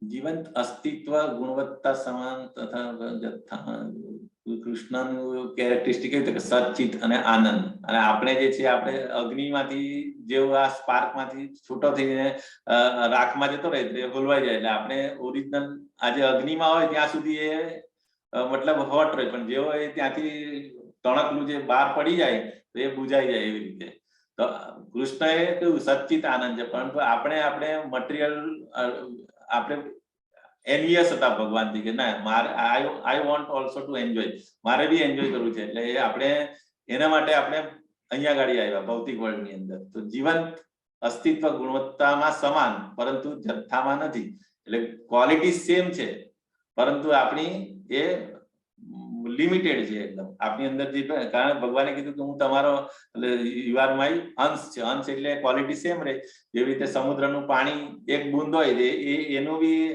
જીવંત અસ્તિત્વ ગુણવત્તા સમાન તથા જથ્થા કૃષ્ણનું કેરેક્ટરિસ્ટિક એવી કે સચિત અને આનંદ, અને આપણે જે છે આપણે અગ્નિમાંથી જેવો આ સ્પાર્કમાંથી છૂટો થઈને રાખમાં જતો રહે એટલે હોલવાઈ જાય, એટલે આપણે ઓરિજિનલ આજે અગ્નિમાં હોય ત્યાં સુધી એ મતલબ હોટ રહે, પણ જેવો એ ત્યાંથી તણકલું જે બહાર પડી જાય તો એ બુજાઈ જાય એવી રીતે. તો કૃષ્ણ એ કેવું સચિત આનંદ છે, પરંતુ આપણે મટીરિયલ આપણે એન્વિયસ હતા ભગવાનથી કે ના મારે I want also two enjoy, મારે બી એન્જોય કરવું છે, એટલે એ આપણે એના માટે આપણે અહીંયા ગાડી આવ્યા ભૌતિક વર્લ્ડની અંદર. તો જીવંત અસ્તિત્વ ગુણવત્તામાં સમાન પરંતુ જથ્થામાં નથી, એટલે ક્વોલિટી સેમ છે પરંતુ આપણી એ લિમિટેડ છે એકદમ આપણી અંદર જે, કારણ ભગવાને કીધું કે હું તમારો યુ આર માય અંશ છે, અંશ એટલે ક્વોલિટી સેમ રહે. જેવી રીતે સમુદ્રનું પાણી એક બુંદ હોય એનું બી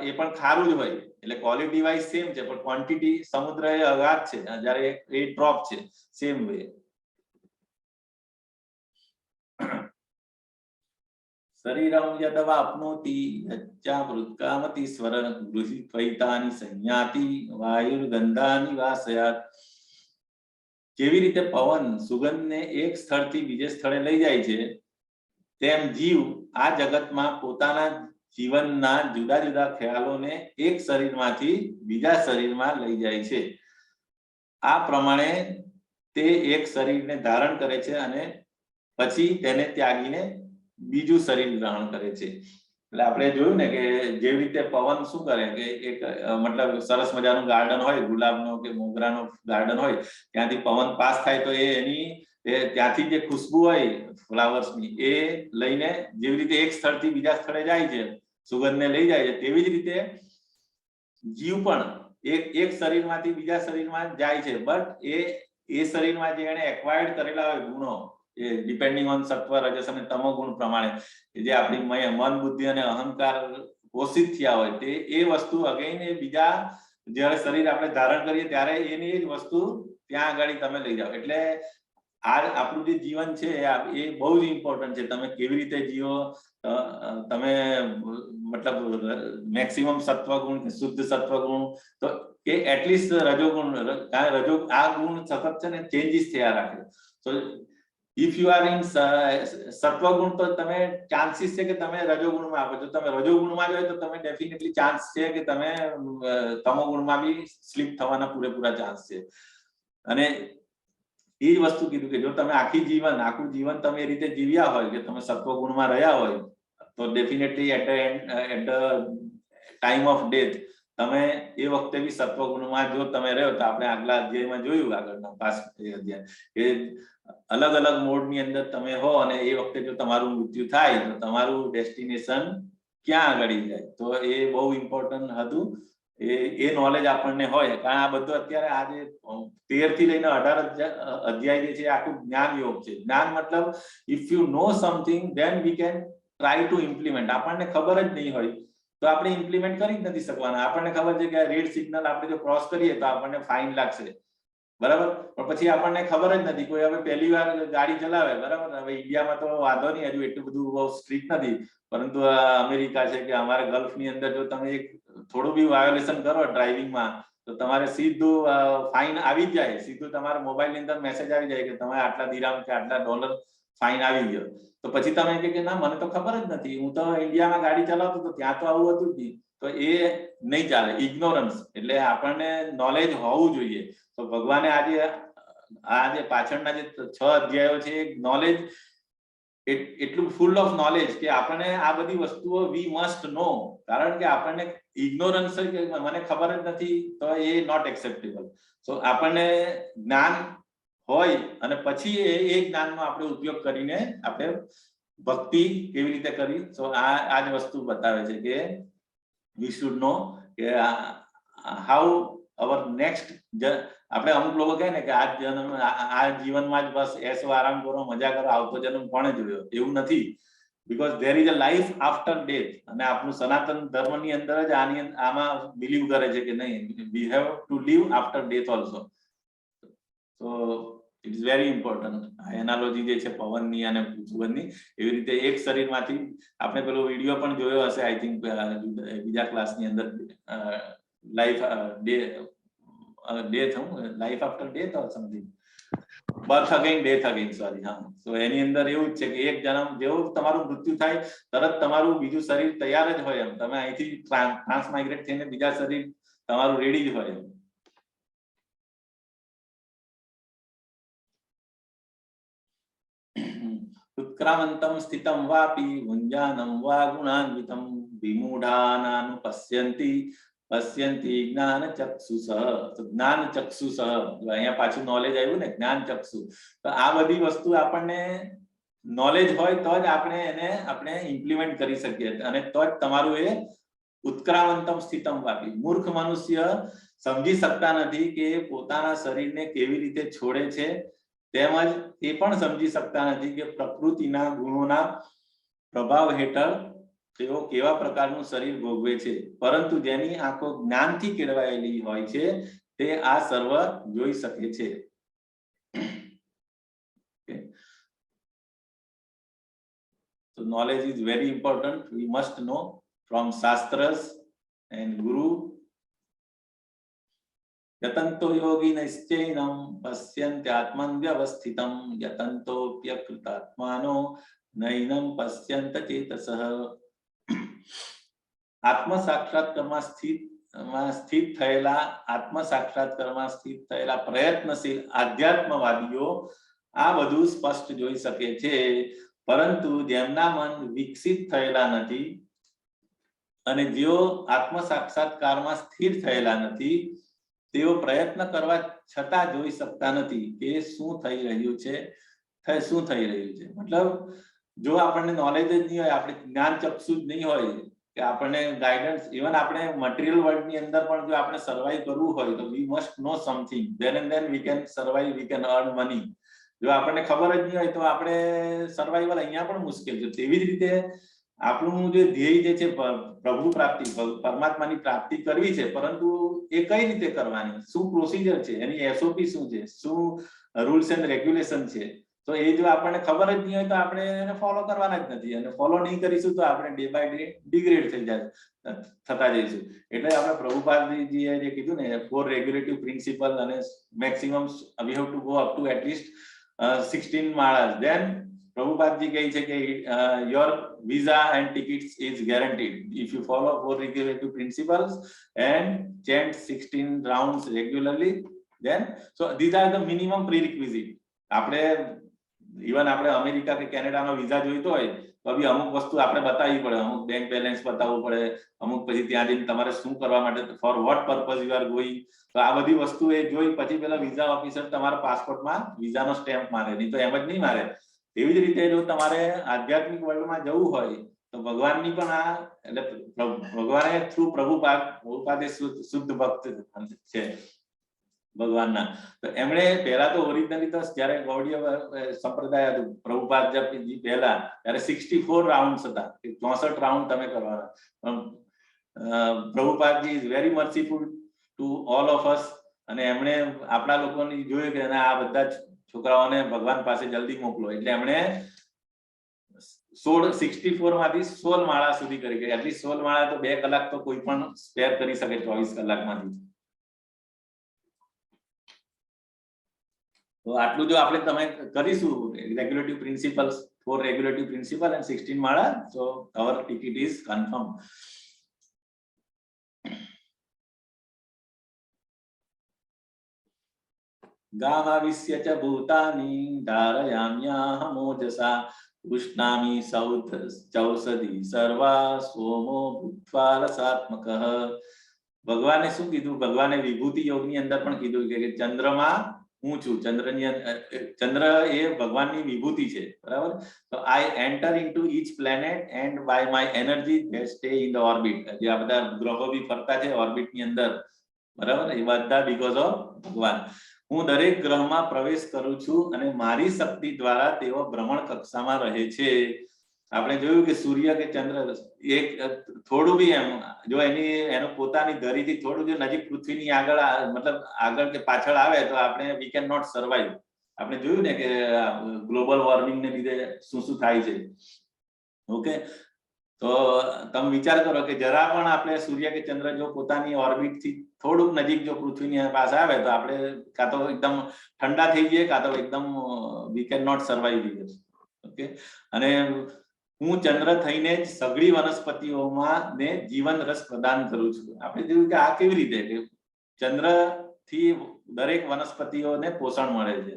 એ પણ ખારું જ હોય, એટલે ક્વોલિટી વાઇઝ સેમ છે, પણ ક્વોન્ટિટી સમુદ્ર એ અગાધ છે જ્યારે એ ડ્રોપ છે, સેમ વે. શરીરમ યદવાપ્નોતિ યચ્ચામૃતકામતિ સ્વર ગૃહીત્વૈતાની સંયાતિ વાયુર્ગંધાની વાસયાત. જેવી રીતે પવન સુગંધને એક સ્થળથી બીજે સ્થળે લઈ જાય છે, તેમ જીવ આ જગતમાં પોતાના જીવનના જુદા જુદા ખ્યાલોને એક શરીરમાંથી બીજા શરીરમાં લઈ જાય છે. આ પ્રમાણે તે એક શરીરને ધારણ કરે છે અને પછી તેને ત્યાગીને બીજું શરીર ગ્રહણ કરે છે. એટલે આપણે જોયું ને કે જેવી રીતે પવન શું કરે કે એક મતલબ સરસ મજાનું ગાર્ડન હોય, ગુલાબનો કે મોગરાનો ગાર્ડન હોય, ત્યાંથી પવન પાસ થાય તો એની ત્યાંથી જે ખુશ્બુ હોય ફ્લાવર્સની એ લઈને જેવી રીતે એક સ્થળથી બીજા સ્થળે જાય છે, સુગંધને લઈ જાય છે, તેવી જ રીતે જીવ પણ એક શરીરમાંથી બીજા શરીરમાં જાય છે, બટ એ શરીરમાં જે એને એક્વાયર્ડ કરેલા હોય ગુણો, એ ડિપેન્ડિંગ ઓન સત્વ રજસ અને તમો ગુણ પ્રમાણે જે આપણી મન બુદ્ધિ અને અહંકાર પોષિત થયા હોય તે એ વસ્તુ અગેન એ બીજા જ્યારે શરીર આપણે ધારણ કરીએ ત્યારે એની એ જ વસ્તુ ત્યાં આગળ તમે લઈ જાઓ. એટલે આ આપણું જે જીવન છે એ બહુ જ ઇમ્પોર્ટન્ટ છે. તમે કેવી રીતે જીવો, તમે મતલબ મેક્સિમમ સત્વગુણ શુદ્ધ સત્વગુણ, તો એ એટલીસ્ટ રજોગુણ, આ ગુણ સતત છે ને ચેન્જીસ થયા રાખે. તો ઇફ યુ આર ઇન સત્વગુણ તો તમે ચાન્સીસ છે કે તમે રજોગુણમાં આપો. જો તમે રજોગુણમાં જ હોય તો તમે ડેફિનેટલી ચાન્સ છે કે તમે તમોગુણમાં બી સ્લીપ થવાના પૂરેપૂરા ચાન્સ છે. અને એ જ વસ્તુ કીધું કે જો તમે આખું જીવન તમે એ રીતે જીવ્યા હોય કે તમે સત્વગુણમાં રહ્યા હોય તો definitely at the time of death તમે એ વખતે બી સત્વગુણમાં જો તમે રહ્યો, તો આપણે આગલા અધ્યાયમાં જોયું આગળના પાસ અધ્યાય કે અલગ અલગ મોડની અંદર તમે હો અને એ વખતે જો તમારું મૃત્યુ થાય તો તમારું ડેસ્ટિનેશન ક્યાં આગળ જાય. તો એ બહુ ઇમ્પોર્ટન્ટ હતું. એ નોલેજ આપણને હોય, કારણ આ બધું અત્યારે આજે 13 થી લઈને 18 અધ્યાય જે છે આખું જ્ઞાન યોગ છે. જ્ઞાન મતલબ if you know something then we can try to implement. આપણને ખબર જ નહીં હોય તો આપણે ઇમ્પ્લિમેન્ટ કરી જ નથી શકવાના. આપણને ખબર છે કે રેડ સિગ્નલ આપણે જો ક્રોસ કરીએ તો આપણને ફાઇન લાગશે, બરાબર, પણ પછી આપણને ખબર જ નથી. કોઈ હવે પહેલી વાર ગાડી ચલાવે, બરાબર, હવે ઇન્ડિયામાં તો વાંધો નહીં, હજુ એટલું બધું બહુ સ્ટ્રિક્ટ નથી, પરંતુ અમેરિકા છે કે અમારા ગલ્ફની અંદર જો તમે એક થોડું બી વાયોલેશન કરો ડ્રાઇવિંગમાં તો તમારે સીધું ફાઇન આવી જ જાય. સીધું તમારા મોબાઈલની અંદર મેસેજ આવી જાય કે તમારે આટલા દિરામ કે આટલા ડોલર ફાઇન આવી ગયો. તો પછી તમે કે ના મને તો ખબર જ નથી, હું તો ઇન્ડિયામાં ગાડી ચલાવતો તો ત્યાં તો આવું હતું જ નહીં. તો એ નહીં ચાલે. ઇગ્નોરન્સ એટલે આપણને નોલેજ હોવું જોઈએ. તો ભગવાને આજે પાછળના જે 6 અધ્યાયો છે નોલેજ એટલું ફૂલ ઓફ નોલેજ કે આપણને આ બધી વસ્તુઓ વી મસ્ટ નો. કારણ કે આપણને ઇગ્નોરન્સ મને ખબર જ નથી તો એ નોટ એક્સેપ્ટેબલ. સો આપણને જ્ઞાન હોય અને પછી એ જ્ઞાનનો આપણે ઉપયોગ કરીને આપણે ભક્તિ કેવી રીતે કરવી. સો આ જ વસ્તુ બતાવે છે કે વી શુડ નો કે હાઉ અવર નેક્સ્ટ. આપણે અમુક લોકો કહે ને કે આ જીવનમાં જ બસ એસો આરામ કરો, મજા કરો, આવતો જન્મ કોણે જોયો? એવું નથી. Because there is a life after death. અને આપણું સનાતન ધર્મની અંદર જ આમાં બિલીવ કરે છે કે નહીં, we have to leave after death also. So it is very important. આ એનાલોજી જે છે પવનની અને સુગંધની, એવી રીતે એક શરીરમાંથી આપણે પેલો વિડીયો પણ જોયો હશે આઈ થિંક બીજા ક્લાસની અંદર, life day death life after death or something birth again death again sorry હા તો એની અંદર એવું જ છે કે એક જન્મ જેવું તમારું મૃત્યુ થાય તરત તમારું બીજું શરીર તૈયાર જ હોય એમ તમે અહીંથી ટ્રાન્સમાઇગ્રેટ થઈને બીજા શરીર તમારું રેડી જ હોય એમ उत्क्रामन्तं स्थितं वापि भुञ्जानं वा गुणान्वितं विमूढानानुपश्यन्ति पश्यन्ति ज्ञानचक्षुषः तो ज्ञानचक्षुषः जो અહીંયા પાછું નોલેજ આવ્યું ને જ્ઞાનચક્ષુ તો આ બધી વસ્તુ આપણને નોલેજ હોય તો જ આપણે ઇમ્પ્લિમેન્ટ કરી શકીએ અને તો જ તમારું એ ઉત્ક્રામંતમ સ્થિતમ વાપી મૂર્ખ મનુષ્ય સમજી શકતા નથી કે પોતાના શરીરને કેવી રીતે છોડે છે તેમજ એ પણ સમજી શકતા નથી કે પ્રકૃતિના ગુણોના પ્રભાવ હેઠળ તેઓ કેવા પ્રકારનું શરીર ભોગવે છે પરંતુ જેની આંખો જ્ઞાનથી કેળવાયેલી હોય છે તે આ સર્વ જોઈ શકે છે So knowledge is very important. We must know from shastras and guru. यतन्तो योगिनश्चैनं पश्यन्त्यात्मन् व्यवस्थितं यतन्तोऽप्यकृतात्मानो नैनं पश्यन्त चेतसः आत्म साक्षात्काરમાં સ્થિત થયેલા આત્મ સાક્ષાત્કારમાં સ્થિત થયેલા પ્રયત્નશીલ આધ્યાત્મવાદીઓ આ બધું સ્પષ્ટ જોઈ શકે છે પરંતુ જેમના મન વિકસિત થયેલા નથી અને જેઓ આત્મ સાક્ષાત્કારમાં સ્થિર થયેલા નથી તેઓ પ્રયત્ન કરવા છતાં જોઈ શકતા નથી કે શું થઈ રહ્યું છે મતલબ જો આપણને નોલેજ જ નહીં હોય આપણે જ્ઞાન ચક્ષુ જ નહીં હોય કે આપણને ગાઈડન્સ ઇવન આપણે મટીરિયલ વર્લ્ડ ની અંદર પણ જો આપણે સર્વાઈવ કરવું હોય તો we must know something then we can survive, we can earn money. જો આપણને ખબર જ નહીં હોય તો આપણે સર્વાઈવલ અહીંયા પણ મુશ્કેલ છે તેવી જ રીતે આપણું જે ધ્યેય જે છે પ્રભુ પ્રાપ્તિ પરમાત્માની પ્રાપ્તિ કરવી છે પરંતુ એ કઈ રીતે કરવાની શું પ્રોસિજર છે એની SOP શું છે શું રૂલ્સ એન્ડ રેગ્યુલેશન છે તો એ જો આપણને ખબર જ નહીં હોય તો આપણે એને ફોલો કરવાના જ નથી અને ફોલો નહીં કરીશું તો આપણે ડે બાય ડે ડિગ્રેડ થતા જઈશું એટલે આપણે પ્રભુપાદજીએ જે કીધું ને 4 રેગ્યુલેટિવ પ્રિન્સિપલ અને maximum V have to go up to at least 16 માળાસ then પ્રભુપાદજી કહે છે કે your visa and tickets is guaranteed if you follow 4 regulative principles and chant 16 rounds regularly then so these are the minimum prerequisite આપણે ઇવન આપણે અમેરિકા કે કેનેડાનો વિઝા જોઈતો હોય તો બી અમુક વસ્તુ આપણે બતાવવી પડે અમુક બેંક બેલેન્સ બતાવવું પડે અમુક પછી ત્યાં જઈને તમારે શું કરવા માટે for what purpose you are going તો આ બધી વસ્તુ એ જોઈ પછી પેલા વિઝા ઓફિસર તમારા પાસપોર્ટમાં વિઝાનો સ્ટેમ્પ મારે નહીં તો એમ જ નહીં મારે એવી જ રીતે જો તમારે આધ્યાત્મિક વર્લ્ડમાં જવું હોય તો ભગવાનની પણ આ એટલે ભગવાને થ્રુ પ્રભુપાદે શુદ્ધ ભક્ત છે ભગવાનના તો એમણે પહેલા તો ઓરિજિનલી તો જ્યારે ગૌડીય સંપ્રદાય હતું પ્રભુપાદજી પહેલા ત્યારે 64 રાઉન્ડ્સ હતા 64 રાઉન્ડ તમે કરવાના Prabhupadaji is very merciful to all of us અને એમણે આપણા લોકોની જોયું કે આ બધા છોકરાઓને ભગવાન પાસે જલ્દી મોકલો એટલે એમણે 64 માંથી 16 માળા સુધી કરી ગઈ એટલી 16 માળા તો 2 કલાક તો કોઈ પણ સ્પેર કરી શકે 24 કલાકમાંથી તો આટલું જો આપણે તમે કરીશું રેગ્યુલેટિવ પ્રિન્સિપલ્સ 4 રેગ્યુલેટિવ પ્રિન્સિપલ and 16 માળા so our ticket is confirmed. गामाविश्य च भूतानि धारयाम्याहमोजसा उष्णामि चौषधि सर्वा सोमो भूत्वा रसात्मकः भगवाने શું કીધું ભગવાને વિભૂતિ યોગની અંદર પણ કીધું કે ચંદ્રમાં હું છું ચંદ્ર એ ભગવાનની વિભૂતિ છે બરાબર તો I enter into each planet and by my energy they stay in the orbit જે આ બધા ગ્રહો બી ફરતા છે ઓર્બિટ ની અંદર બરાબર એ બધા because of ભગવાન હું દરેક ગ્રહમાં પ્રવેશ કરું છું અને મારી શક્તિ દ્વારા તેઓ ભ્રમણ કક્ષામાં રહે છે આપણે જોયું કે સૂર્ય કે ચંદ્ર એક થોડું બી એમ જો એનો પોતાની ધરીથી થોડું જો નજીક પૃથ્વીની આગળ મતલબ આગળ કે પાછળ આવે તો આપણે વી કેન નોટ સર્વાઈવ આપણે જોયું ને કે ગ્લોબલ વોર્મિંગ ને લીધે શું થાય છે ઓકે તો તમે વિચાર કરો કે જરા પણ આપણે સૂર્ય કે ચંદ્ર જો પોતાની ઓર્બિટ થી થોડુંક નજીક જો પૃથ્વીની પાસે આવે તો આપણે કાં તો એકદમ ઠંડા થઈ જઈએ, કાં તો એકદમ we can not survive here. Okay, અને હું ચંદ્ર થઈને જ સઘળી વનસ્પતિઓમાં ને જીવન રસ પ્રદાન કરું છું. આપણે જોયું કે આ કેવી રીતે કે ચંદ્ર થી દરેક વનસ્પતિઓને પોષણ મળે છે.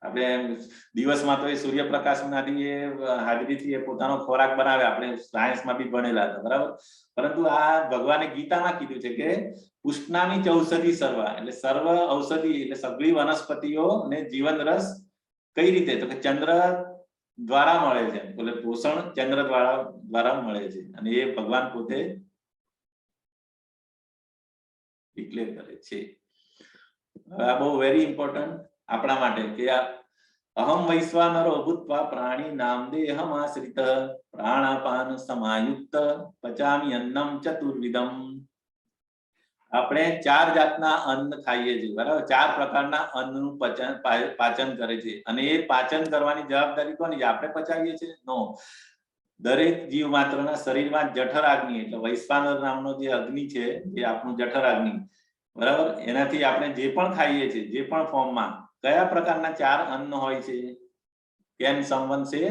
આપણે દિવસમાં તો એ સૂર્યપ્રકાશમાંથી હાજરીથી એ પોતાનો ખોરાક બનાવે, આપણે સાયન્સમાં બી ભણેલા હતા, બરાબર. પરંતુ આ ભગવાને ગીતામાં કીધું છે કે પુષ્ણાની ચૌષધિ સર્વ, એટલે સર્વ ઔષધિ એટલે સઘળી વનસ્પતિઓ ને જીવન રસ કઈ રીતે, તો કે ચંદ્ર દ્વારા મળે છે, એટલે પોષણ ચંદ્ર દ્વારા મળે છે, અને એ ભગવાન પોતે ડિક્લેર કરે છે. આ બહુ વેરી ઇમ્પોર્ટન્ટ આપણા માટે કે અહમ વૈશ્વાનરો ભૂત્વા પ્રાણી નામ દેહમ આશ્રિત પ્રાણાપાન સમાયુક્ત પચામી અન્નમ ચતુર્વિધમ. આપણે 4 જાતના અન્ન ખાઈએ છીએ, બરાબર. 4 પ્રકારના અન્નનું પાચન કરે છે, અને એ પાચન કરવાની જવાબદારી કોની છે? આપણે પચાવીએ છીએ? નો. દરેક જીવ માત્રના શરીરમાં જઠર અગ્નિ એટલે વૈશ્વાનર નામનો જે અગ્નિ છે, એ આપણું જઠર અગ્નિ, બરાબર. એનાથી આપણે જે પણ ખાઈએ છીએ, જે પણ ફોર્મમાં, કયા પ્રકારના 4 અન્ન હોય છે? કેન સમવન સે?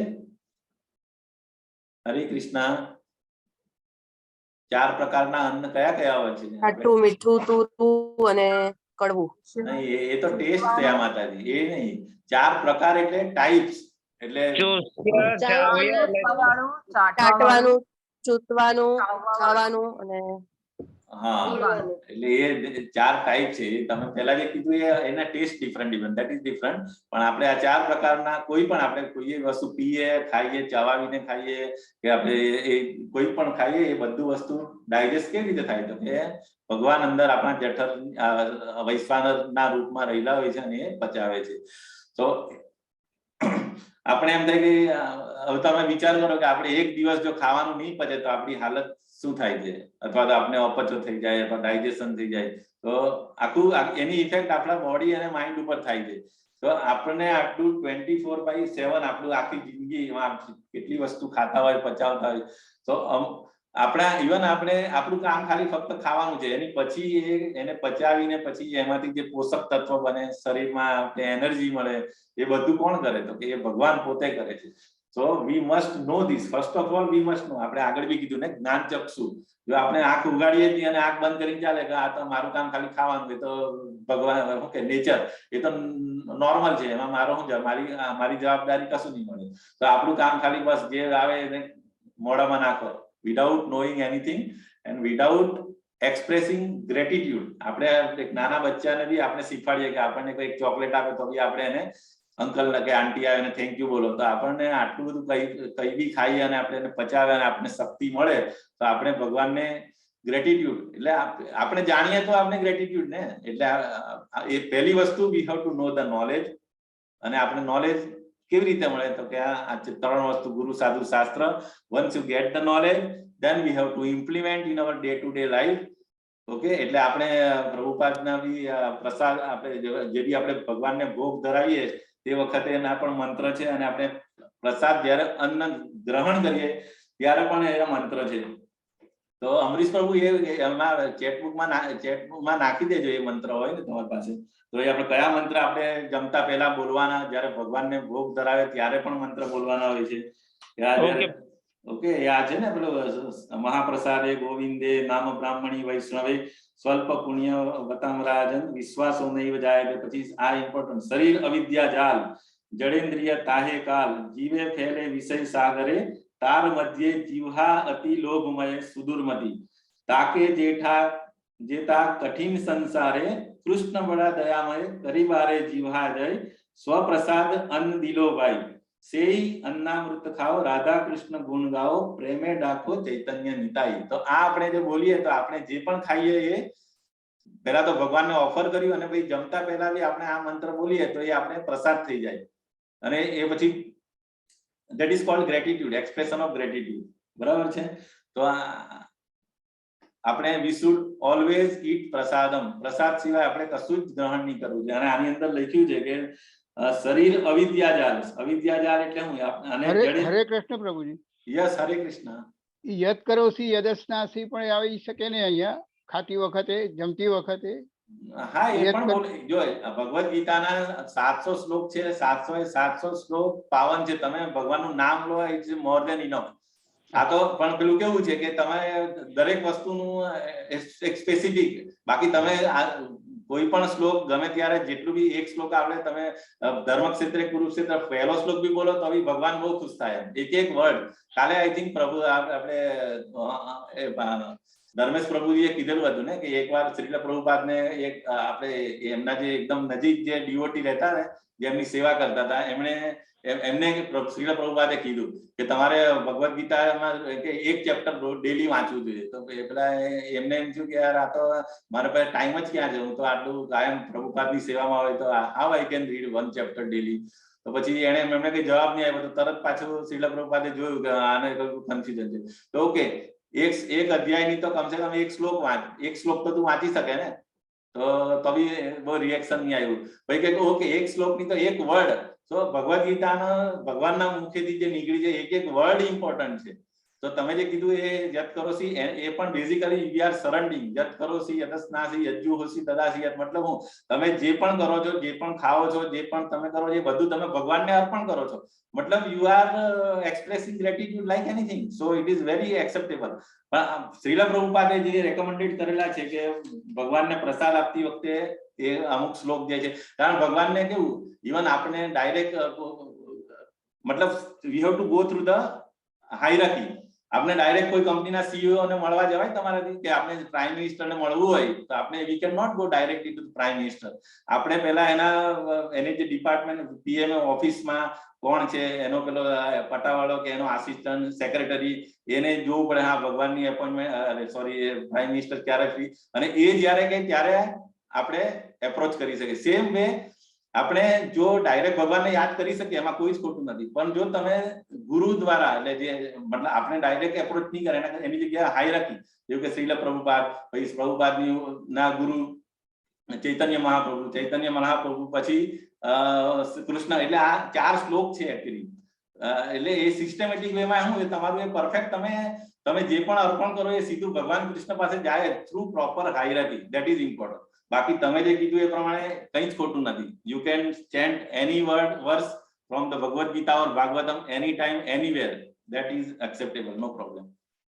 હરે કૃષ્ણ. 4 પ્રકારના અન્ન કયા કયા હોય છે? ખાટું, મીઠું, તુરું અને કડવું. નહીં, એ તો ટેસ્ટ થયા માતાજી, એ નહીં. 4 પ્રકાર એટલે ટાઈપ્સ, એટલે ચાટવાનું, ચૂંટવાનું, ખાવાનું અને હા, એટલે એ 4 ટાઈપ છે. તમે પહેલા જે કીધું એના taste different, that is different. પણ આપણે આ 4 પ્રકારના કોઈ પણ આપણે કોઈ વસ્તુ પીએ, ખાઈએ, ચવાવીને ખાઈએ, કે આપણે એ કોઈ પણ ખાઈએ, એ બધું વસ્તુ ડાયજેસ્ટ કેવી રીતે થાય? તો કે ભગવાન અંદર આપણા જઠર વૈશ્વાનરના રૂપમાં રહેલા હોય છે અને એ પચાવે છે. તો આપણે એમ થાય કે હવે તમે વિચાર કરો કે આપણે એક દિવસ જો ખાવાનું નહીં પચે તો આપણી હાલત શું થાય છે, અથવા તો આપણે અપચો થઈ જાય, અથવા ડાયજેશન થઈ જાય, તો આખું એની ઇફેક્ટ આપણા બોડી અને માઇન્ડ ઉપર થાય છે. તો આપણને આટલું 24/7 આપણું આખી જિંદગીમાં કેટલી વસ્તુ ખાતા હોય, પચાવતા હોય, તો આપણા ઇવન આપણે આપણું કામ ખાલી ફક્ત ખાવાનું છે, એની પછી એને પચાવીને પછી એમાંથી જે પોષક તત્વો બને, શરીરમાં આપણે એનર્જી મળે, એ બધું કોણ કરે? તો કે એ ભગવાન પોતે કરે છે. So we must know this. First of all, we must know. આપણે આગળ બી કીધું ને, જ્ઞાન ચક્ષુ. જો આપણે આંખ ઉગાડીએ છીએ અને આંખ બંધ કરીને ચાલે કે આ તો મારું કામ ખાલી ખાવાનું, એ તો ભગવાન ઓકે નેચર, એ તો નોર્મલ છે, એમાં મારો શું મારી જવાબદારી કશું નહીં મળે. તો આપણું કામ ખાલી બસ જે આવે એને મોઢામાં નાખો, without knowing anything and without expressing gratitude. આપણે એક નાના બચ્ચાને બી આપણે શીખવાડીએ કે આપણને કોઈ ચોકલેટ આપે તો બી આપણે એને અંકલ કે આંટી આવે ને થેન્ક યુ બોલો. તો આપણને આટલું બધું કઈ બી ખાઈએ અને આપણે એને પચાવે અને આપણને શક્તિ મળે, તો આપણે ભગવાનને ગ્રેટિટ્યુડ, એટલે આપણે જાણીએ તો આપણે ગ્રેટિટ્યુડ ને. એટલે એ પહેલી વસ્તુ, we have to know the knowledge. અને આપણે નોલેજ કેવી રીતે મળે? તો કે આ 3 વસ્તુ, ગુરુ, સાધુ, શાસ્ત્ર. Once you get the knowledge, then we have to implement in our day to day life. Okay, એટલે આપણે પ્રભુપાદના બી પ્રસાદ, આપણે જે બી આપણે ભગવાનને ભોગ ધરાવીએ તે વખતે એના પણ મંત્ર છે, અને આપણે પ્રસાદ જ્યારે અન્ન ગ્રહણ કરીએ ત્યારે પણ એના મંત્ર છે. તો અમરીશ પ્રભુ એમાં ચેટબુકમાં નાખી દેજો, એ મંત્ર હોય ને તમારી પાસે, તો એ આપણે કયા મંત્ર આપણે જમતા પહેલા બોલવાના, જ્યારે ભગવાનને ભોગ ધરાવે ત્યારે પણ મંત્ર બોલવાના હોય છે. ઓકે, આ છે ને પેલું મહાપ્રસાદે ગોવિંદે નામ બ્રાહ્મણી વૈષ્ણવે સ્વલ્પ પુણ્ય વતમ રાજન વિશ્વાસો નૈવ જાય. પછી આ ઇમ્પોર્ટન્ટ, શરીર અવિદ્યા જાલ જડેન્દ્રિય તાહે કાલ જીવે ફેલે વિષય સાગરે તાર મધ્યે જીવહા અતિ લોભમય સુદુર્મતી તાકે જેઠા કઠિન સંસારે કૃષ્ણ બડા દયામય કરીબારે જીવહા જય સ્વપ્રસાદ અન્ન દિલો ભાઈ સેઈ અન્નામૃત ખાઓ રાધા કૃષ્ણ ગુણ ગાઓ પ્રેમે ડાકો ચૈતન્ય નિતાઈ. તો આ આપણે જો બોલીએ તો આપણે જે પણ ખાઈએ એ પહેલા તો ભગવાનને ઓફર કર્યું, અને પછી જમતા પહેલા બી આપણે આ મંત્ર બોલીએ તો એ આપણે પ્રસાદ થઈ જાય. અને એ પછી that is called gratitude, expression of gratitude. બરાબર છે? તો આપણે we should always eat prasadam. પ્રસાદ સિવાય આપણે કશું જ ગ્રહણ નહીં કરવું છે. અને આની અંદર લખ્યું છે કે શરીર અવિદ્યાજાલ. અવિદ્યાજાલ એટલે હું અને હરે કૃષ્ણ પ્રભુજી. યસ, હરે કૃષ્ણ. ઈ યદ કરોસી યદસ્નાસી પણ આવી શકે ને અહીંયા ખાતી વખતે જમતી વખતે? હા એ યદ પણ કર- બોલે જો ભગવદ ગીતાના 700 શ્લોક છે, 700 એ 700 શ્લોક પાવન છે. તમે ભગવાનનું નામ લો, ઇટ્સ મોર ધેન ઇનફ. આ તો પણ પેલું કેવું છે કે તમે દરેક વસ્તુનું એક સ્પેસિફિક, બાકી તમે કોઈ પણ શ્લોક ગમે ત્યારે જેટલું બી એક શ્લોક આવડે, તમે ધર્મક્ષેત્રે કુરુક્ષેત્ર પહેલો શ્લોક બી બોલો તો બી ભગવાન બહુ ખુશ થાય. એક એક વર્ડ કાલે આઈ થિંક પ્રભુ આપણે ધર્મેશ પ્રભુજીએ કીધેલું હતું ને કે એકવાર શ્રીલ પ્રભુપાદને એક આપણે એમના જે એકદમ નજીક જે ડીઓટી રહેતા ને, જેમની સેવા કરતા હતા, એમને શ્રીલ પ્રભુપાદે કીધું કે તમારે ભગવદ ગીતામાં કે એક ચેપ્ટર ડેલી વાંચવું જોઈએ. તો પેલા એમને એમ થયું કે યાર આ તો મારા પાસે ટાઈમ જ ક્યાં છે, હું તો આટલું કાયમ પ્રભુપાદની સેવામાં હોય તો how I can read 1 chapter daily. તો પછી એમને કઈ જવાબ નહીં આવ્યો. તો તરત પાછું શ્રીલ પ્રભુપાદે જોયું કે આને કન્ફ્યુઝન છે. તો ઓકે, એક અધ્યાયની તો કમસે કમ એક શ્લોક વાંચ, એક શ્લોક તો તું વાંચી શકે ને. તો બી બહુ રિએક્શન નહીં આવ્યું. ભાઈ કે ઓકે એક શ્લોકની તો એક વર્ડ, તો ભગવદ ગીતાના ભગવાનના મુખેથી જે નીકળી છે એક એક વર્ડ ઇમ્પોર્ટન્ટ છે. તો તમે જે કીધું એ યત કરોસી, એ પણ બેઝિકલી વી આર સરેન્ડિંગ. યત કરોસી યતસ્નાસી યજ્જુહોસી તદાસી યત, મતલબ હું તમે જે પણ કરો છો, જે પણ ખાઓ છો, જે પણ તમે કરો છો, એ બધું તમે ભગવાનને અર્પણ કરો છો. મતલબ you are expressing gratitude like anything, so it is very acceptable. પણ શ્રીલ પ્રભુપાદે જે રેકમેન્ડેડ કરેલા છે કે ભગવાનને પ્રસાદ આપતી વખતે એ અમુક શ્લોક જે છે, કારણ ભગવાનને કેવું, ઇવન આપણે ડાયરેક્ટ મતલબ વી have to go through the hierarchy. આપણે ડાયરેક્ટ કોઈ કંપનીના સીઈઓ ને મળવા જવાય તમારાથી, કે આપણે પ્રાઇમ મિનિસ્ટરને મળવું હોય તો આપણે we can not go directly to prime minister. આપણે પહેલા એની જે ડિપાર્ટમેન્ટ પીએમ ઓફિસમાં કોણ છે, એનો પેલો પટાવાળો કે એનો આસિસ્ટન્ટ સેક્રેટરી, એને જોવું પડે. હા, ભગવાનની એપોઇન્ટમેન્ટ, સોરી, પ્રાઇમ મિનિસ્ટર ક્યારે ફ્રી, અને એ જ્યારે કહે ત્યારે આપણે એપ્રોચ કરી શકીએ. સેમ વે આપણે જો ડાયરેક્ટ ભગવાનને યાદ કરી શકીએ, એમાં કોઈ જ ખોટું નથી. પણ જો તમે ગુરુ દ્વારા, એટલે જે મતલબ આપણે ડાયરેક્ટ એપ્રોચ નહીં કરે, એની જગ્યાએ હાયરાર્કી, જેવું કે શ્રીલ પ્રભુપાદ, પછી પ્રભુપાદની ના ગુરુ ચૈતન્ય મહાપ્રભુ, પછી કૃષ્ણ, એટલે આ 4 શ્લોક છે એકચ્યુઅલી. એટલે એ સિસ્ટમેટિક વેમાં શું તમારું એ પરફેક્ટ, તમે જે પણ અર્પણ કરો એ સીધું ભગવાન કૃષ્ણ પાસે જાય through proper hierarchy. That is important. બાકી તમે જે કીધું એ પ્રમાણે કંઈ જ ખોટું નથી. You can chant any verse from the Bhagavad Gita or Bhagavatam anytime, anywhere. That is acceptable, no problem.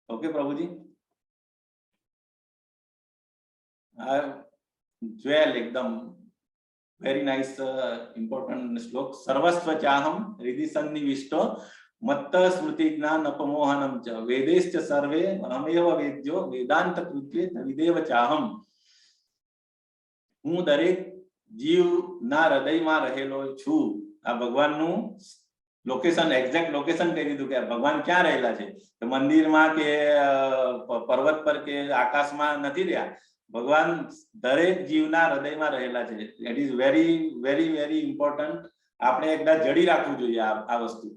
Okay, Prabhuji? Well, ekdam very nice, important slok. Sarvasva chaham hridhi sannivishto matta smriti jnana apamohanam cha vedescha sarve rameva vedyo vedanta krutye videva chaham. હું દરેક જીવના હૃદયમાં રહેલો છું. આ ભગવાનનું લોકેશન, એક્ઝેક્ટ લોકેશન કહી દીધું કે ભગવાન ક્યાં રહેલા છે. મંદિરમાં કે પર્વત પર કે આકાશમાં નથી રહ્યા. ભગવાન દરેક જીવના હૃદયમાં રહેલા છે. It is very very very important. આપણે એકદમ જડી રાખવું જોઈએ આ વસ્તુ.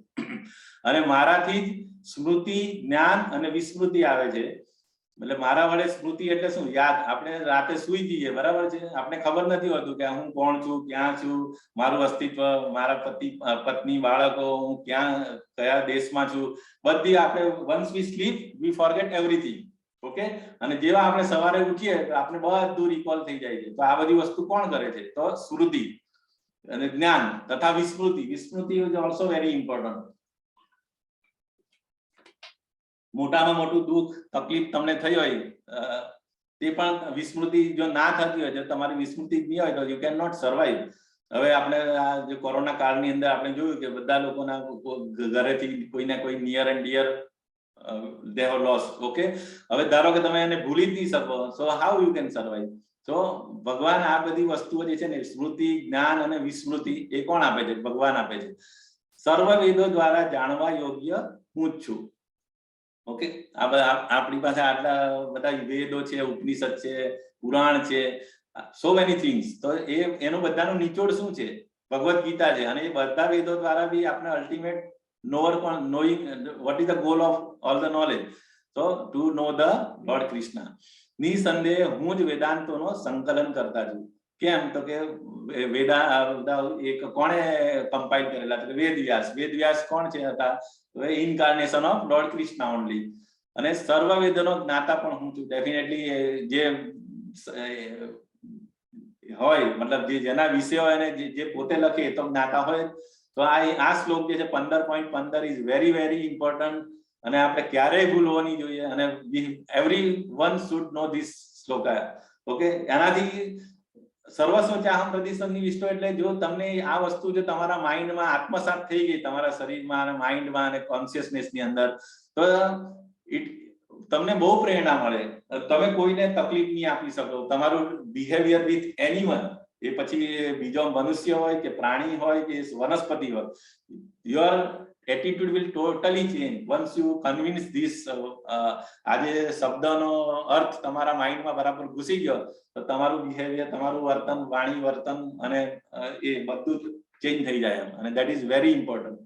અને મારાથી જ સ્મૃતિ, જ્ઞાન અને વિસ્મૃતિ આવે છે. એટલે મારા વડે સ્મૃતિ એટલે શું? યાદ. આપણે રાતે સુઈ જઈએ, બરાબર છે, આપણે ખબર નથી હોતું કે હું કોણ છું, ક્યાં છું, મારું અસ્તિત્વ, મારા પત્ની, બાળકો, હું ક્યાં, કયા દેશમાં છું, બધી આપણે વન્સ વી સ્લીપ વી ફોરગેટ એવરીથિંગ. ઓકે. અને જેવા આપણે સવારે ઉઠીએ તો આપણે બધું રિકોલ થઈ જાય છે. તો આ બધી વસ્તુ કોણ કરે છે? તો સ્મૃતિ અને જ્ઞાન તથા વિસ્મૃતિ. વિસ્મૃતિ ઇઝ ઓલસો વેરી ઇમ્પોર્ટન્ટ. મોટામાં મોટું દુઃખ, તકલીફ તમને થઈ હોય, તે પણ વિસ્મૃતિ જો ના થતી હોય, જો તમારી વિસ્મૃતિ જ નહીં હોય તો યુ કેન નોટ સર્વાઈવ. હવે આપણે આ જે કોરોના કાળની અંદર આપણે જોયું કે બધા લોકોના ઘરેથી કોઈને કોઈ near and dear they have lost. Okay. હવે ધારો કે તમે એને ભૂલી જ નહીં શકો, so how you can survive? તો ભગવાન આ બધી વસ્તુઓ જે છે ને, સ્મૃતિ, જ્ઞાન અને વિસ્મૃતિ, એ કોણ આપે છે? ભગવાન આપે છે. સર્વ વેદો દ્વારા જાણવા યોગ્ય હું જ છું. ઓકે. આપણી પાસે આટલા બધા વેદો છે, ઉપનિષદ છે, પુરાણ છે, સો મેની થિંગ્સ. તો એનું બધાનું નિચોડ શું છે? ભગવદ ગીતા છે. અને એ બધા વેદો દ્વારા બી આપણે ultimate knowing what is the goal of all the knowledge, so to know the Lord Krishna. નિસંદેહ હું જ વેદાંતોનો સંકલન કરતા છું. કેમ? તો કે એક કોણે કમ્પાઇલ કરેલા? વેદવ્યાસ. વેદવ્યાસ કોણ છે? હતા ઇન્કાર્નેશન ઓફ લોર્ડ કૃષ્ણ ઓનલી. અને સર્વવેદનો જ્ઞાતા પણ હું છું. ડેફિનેટલી જે હોય મતલબ જેના વિષય હોય અને જે પોતે લખે એ તો જ્ઞાતા હોય. તો આ શ્લોક જે છે 15.15 ઇઝ વેરી વેરી ઇમ્પોર્ટન્ટ અને આપણે ક્યારેય ભૂલવો નહીં જોઈએ અને every one should no this શ્લોક. ઓકે, એનાથી સર્વસ્વ ચાહમ પ્રતિસંગી વિષ્ટો એટલે જો તમને આ વસ્તુ જો તમારા માઇન્ડમાં આત્મસાત થઈ ગઈ, તમારા શરીરમાં અને માઇન્ડમાં અને કોન્શિયસનેસની અંદર, તો તમને બહુ પ્રેરણા મળે. તમે કોઈને તકલીફ નહીં આપી શકો. તમારું બિહેવિયર વિથ એનીવન, એ પછી બીજો મનુષ્ય હોય કે પ્રાણી હોય કે વનસ્પતિ હોય, your attitude will totally change once you convince this. આજે શબ્દનો અર્થ તમારા માઇન્ડમાં બરાબર ઘૂસી ગયો તો તમારું બિહેવિયર, તમારું વર્તન, વાણી વર્તન અને એ બધું ચેન્જ થઈ જાય એમ. અને that is very important.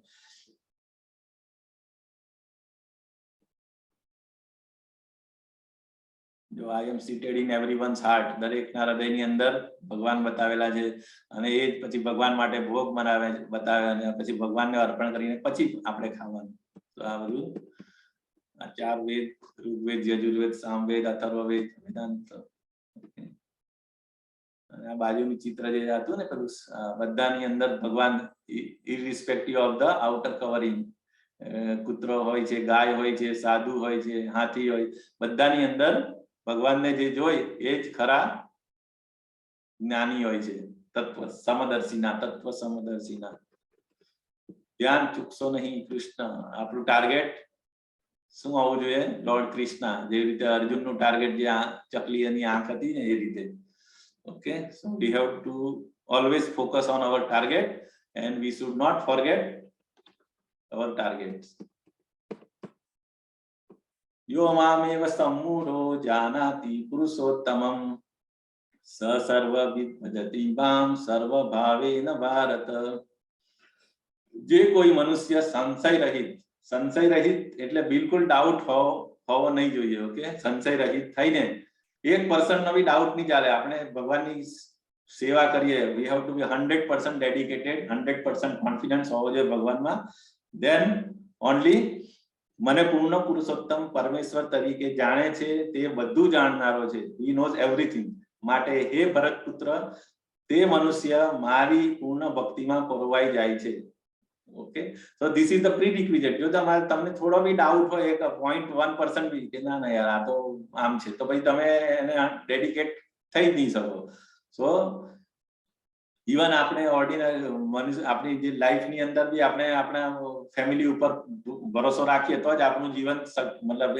જો I am seated in everyone's heart, દરેકના હૃદયની અંદર ભગવાન બતાવેલા છે અને એ પછી ભગવાન માટે ભોગ બતાવે અને પછી ભગવાનને અર્પણ કરીને પછી આપણે ખાવાનું. તો આ બધું આ 4 વેદ, ઋગ્વેદ, યજુર્વેદ, સામવેદ, અથર્વવેદ, વેદાંત. અને આ બાજુનું ચિત્ર જે હતું ને પેલું, બધાની અંદર ભગવાન irrespective of the outer covering, કૂતરો હોય છે, ગાય હોય છે, સાધુ હોય છે, હાથી હોય, બધાની અંદર ભગવાનને જે જોઈ એ જ ખરા જ્ઞાની હોય છે. તત્વ સમદર્શીના. ધ્યાન ચૂકશો નહીં કૃષ્ણ. આપણું ટાર્ગેટ શું હોવું જોઈએ? લોર્ડ કૃષ્ણ. જે રીતે અર્જુનનું ટાર્ગેટ જે ચકલી એની આંખ હતી ને એ રીતે. Okay, so we have to always focus on our target and we should not forget our targets. यो मामेव सम्मूढ़ो जानाति पुरुषोत्तमं स सर्वविद् भजति मां सर्वभावेन भारत. જે કોઈ મનુષ્ય સંશય રહિત એટલે બિલકુલ ડાઉટ હોવો નહીં જોઈએ. ઓકે, સંશય રહિત થઈને 1% નો બી ડાઉટ નહીં ચાલે. આપણે ભગવાનની સેવા કરીએ, we have to be 100% dedicated, 100% confidence હોવો જોઈએ ભગવાનમાં. ધેન ઓનલી મને પૂર્ણ પુરુષોત્તમ પરમેશ્વર તરીકે જાણે છે, તે બધું જાણનારો છે, હી નોઝ એવરીથિંગ. માટે હે ભરત પુત્ર, તે મનુષ્ય મારી પૂર્ણ ભક્તિમાં પરોવાઈ જાય છે. Okay, so this is the prerequisite. જો તમને થોડો બી ડાઉટ હોય, 0.1% બી કે ના યાર આ તો આમ છે, તો પછી તમે એને ડેડિકેટ થઈ જ નહીં શકો. સો ઇવન આપણે ઓર્ડિનરી મનુષ્ય આપણી જે લાઈફની અંદર બી આપણે આપણા ફેમિલી ઉપર ભરોસો રાખીએ તો જ આપણું જીવન મતલબ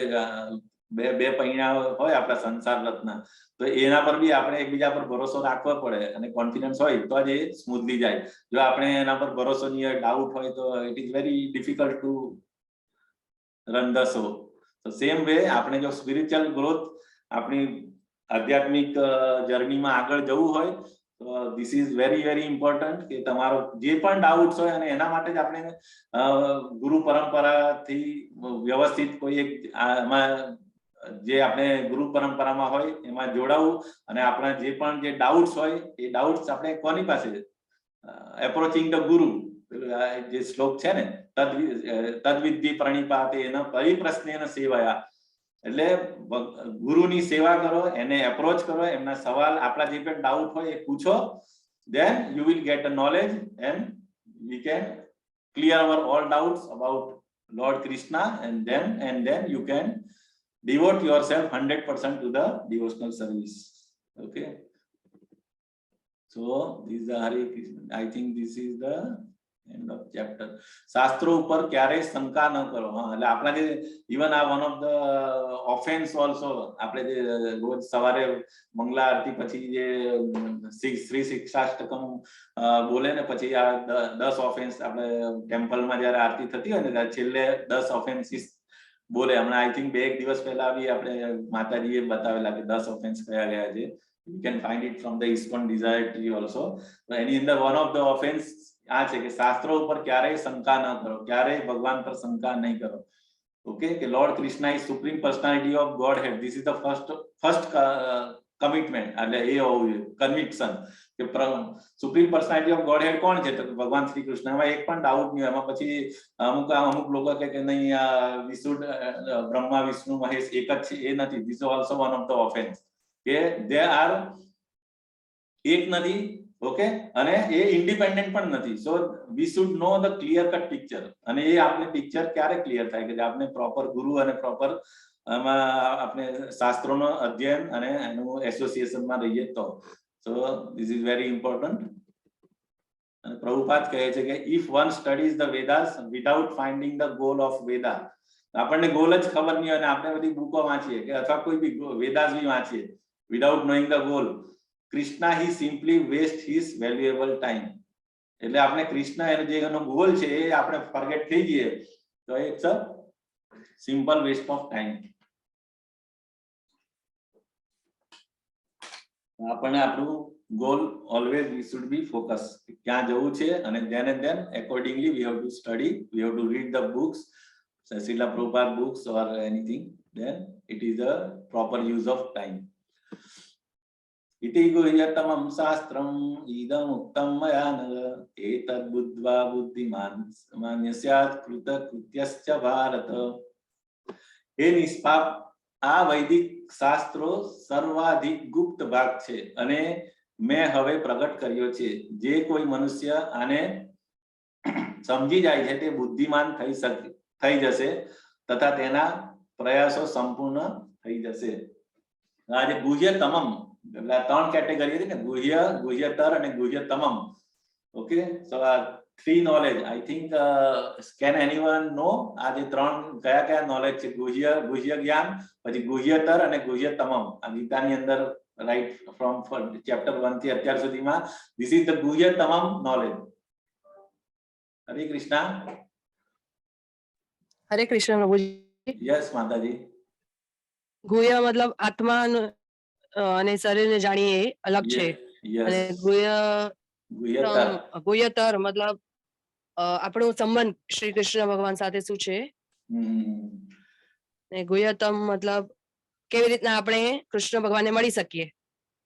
બે પૈણા હોય આપણા સંસાર રત્ના, તો એના પર બી આપણે એકબીજા પર ભરોસો રાખવો પડે અને કોન્ફિડન્સ હોય તો જ એ સ્મૂથલી જાય. જો આપણે એના પર ભરોસો નહીં હોય, ડાઉટ હોય, તો it is very difficult to run the show. તો સેમ વે આપણે જો સ્પિરિચ્યુઅલ ગ્રોથ, આપણી આધ્યાત્મિક જર્નીમાં આગળ જવું હોય તો this is very very important કે તમારો જે પણ ડાઉટ્સ હોય અને એના માટે જ આપણે ગુરુ પરંપરાથી વ્યવસ્થિત કોઈ એક જે આપણે ગુરુ પરંપરામાં હોય એમાં જોડાવું અને આપણા જે પણ જે ડાઉટ્સ હોય એ ડાઉટ્સ આપણે કોની પાસે, એપ્રોચિંગ ધ ગુરુ, જે શ્લોક છે ને, તદ્વિદ્ધિ પ્રણિપાતે એના પરિપ્રશ્નેન સેવયા. એટલે ગુરુની સેવા કરો, એને એપ્રોચ કરો, એમના સવાલ, આપણા જે પણ ડાઉટ હોય એ પૂછો. then you will get a knowledge and we can clear our all doubts about Lord Krishna, and then you can devote yourself 100% to the devotional service. Okay, so this is the Hare Krishna. I think this is the end of chapter. શાસ્ત્રો ઉપર ક્યારે શંકા ન કરો. હા, એટલે આપણા જે ઇવન આ one of the offence also, આપણે જે રોજ સવારે મંગલા આરતી પછી જે શ્રી શિક્ષાષ્ટકમ બોલે ને પછી આ 10 ઓફેન્સ આપણે ટેમ્પલમાં જયારે આરતી થતી હોય ને ત્યારે છેલ્લે 10 ઓફેન્સીસ બોલે. હમણાં આઈ થિંક 2 દિવસ પહેલા બી આપણે માતાજીએ બતાવેલા કે 10 ઓફેન્સ કયા ગયા છે. You can find it from the ISKCON Desire Tree also. એની અંદર વન ઓફ ધ ઓફેન્સ આ છે કે શાસ્ત્રો ઉપર ક્યારેય શંકા ન કરો, ક્યારેય ભગવાન પર શંકા નહીં કરો. ઓકે, કે lord Krishna is supreme personality of Godhead. This is the first commitment, એટલે એ હોવું જોઈએ, કન્વિક્શન કે supreme personality of Godhead કોણ છે? તો ભગવાન શ્રી કૃષ્ણ. એમાં એક પણ ડાઉટ નહીં. એમાં પછી અમુક લોકો કહે કે નહીં વિશુદ્ધ બ્રહ્મા વિષ્ણુ મહેશ એક જ છે. એ નથી. This is also one of the offence કે દે આર એક નથી. ઓકે, અને એ ઇન્ડિપેન્ડન્ટ પણ નથી. So we should know the clear cut picture. અને એ આપણે પિક્ચર ક્યારે ક્લિયર થાય કે આપણે પ્રોપર ગુરુ અને પ્રોપર આપણે શાસ્ત્રોનો અધ્યયન અને એનું એસોસિએશનમાં રહીએ તો. So this is very important. અને પ્રભુપાદ કહે છે કે if one studies the Vedas without finding the goal of Veda, આપણને ગોલ જ ખબર નહીં હોય અને આપણે બધી બુકો વાંચીએ કે અથવા કોઈ બી વેદાસ બી વાંચીએ without knowing the goal, Krishna he simply waste his valuable time. એટલે આપણે કૃષ્ણ જે એનો ગોલ છે એ આપણે ફોરગેટ થઈ જઈએ તો it's a simple waste of time. આપણને આપણું goal always we should be focused. ક્યાં જવું છે અને then accordingly we have to study, we have to read the books, Srila Prabhupada books or anything, then it is a proper use of time. Iti guhyatamam shastram idam uktam maya naga etad buddhva buddhiman samanyasyat kruta krutyascha bharata. એ નિષ્પાપ આ વૈદિક શાસ્ત્રો સર્વાધિક ગુપ્ત ભાગ છે અને મેં હવે પ્રગટ કર્યો છે. જે કોઈ મનુષ્ય આને સમજી જાય છે તે બુદ્ધિમાન થઈ જશે તથા તેના પ્રયાસો સંપૂર્ણ થઈ જશે. આ જે ગુહ્યતમમ એટલે ત્રણ કેટેગરી હતી ને, ગુહ્ય, ગુહ્યતર અને ગુહ્યતમમ. ઓકે, સો આ three knowledge I think can anyone know આ જે ત્રણ કયા નોલેજ છે? ગુહ્ય જ્ઞાન, પછી ગુહ્યતર અને ગુહ્યતમમ. આ ગીતાની અંદર રાઈટ ફ્રોમ ચેપ્ટર 1 થી અત્યાર સુધીમાં ધીસ ઇઝ ધ ગુહ્યતમમ નોલેજ. હરે કૃષ્ણ. હરે કૃષ્ણ પ્રભુજી. યસ માતાજી. ગુહ્ય મતલબ આત્મા અને શરીરને જાણીએ એ અલગ છે. અને ગુહ્યતર મતલબ આપણો સંબંધ શ્રી કૃષ્ણ ભગવાન સાથે શું છે. અને ગુહ્યતમ મતલબ કેવી રીતના આપણે કૃષ્ણ ભગવાનને મળી શકીએ.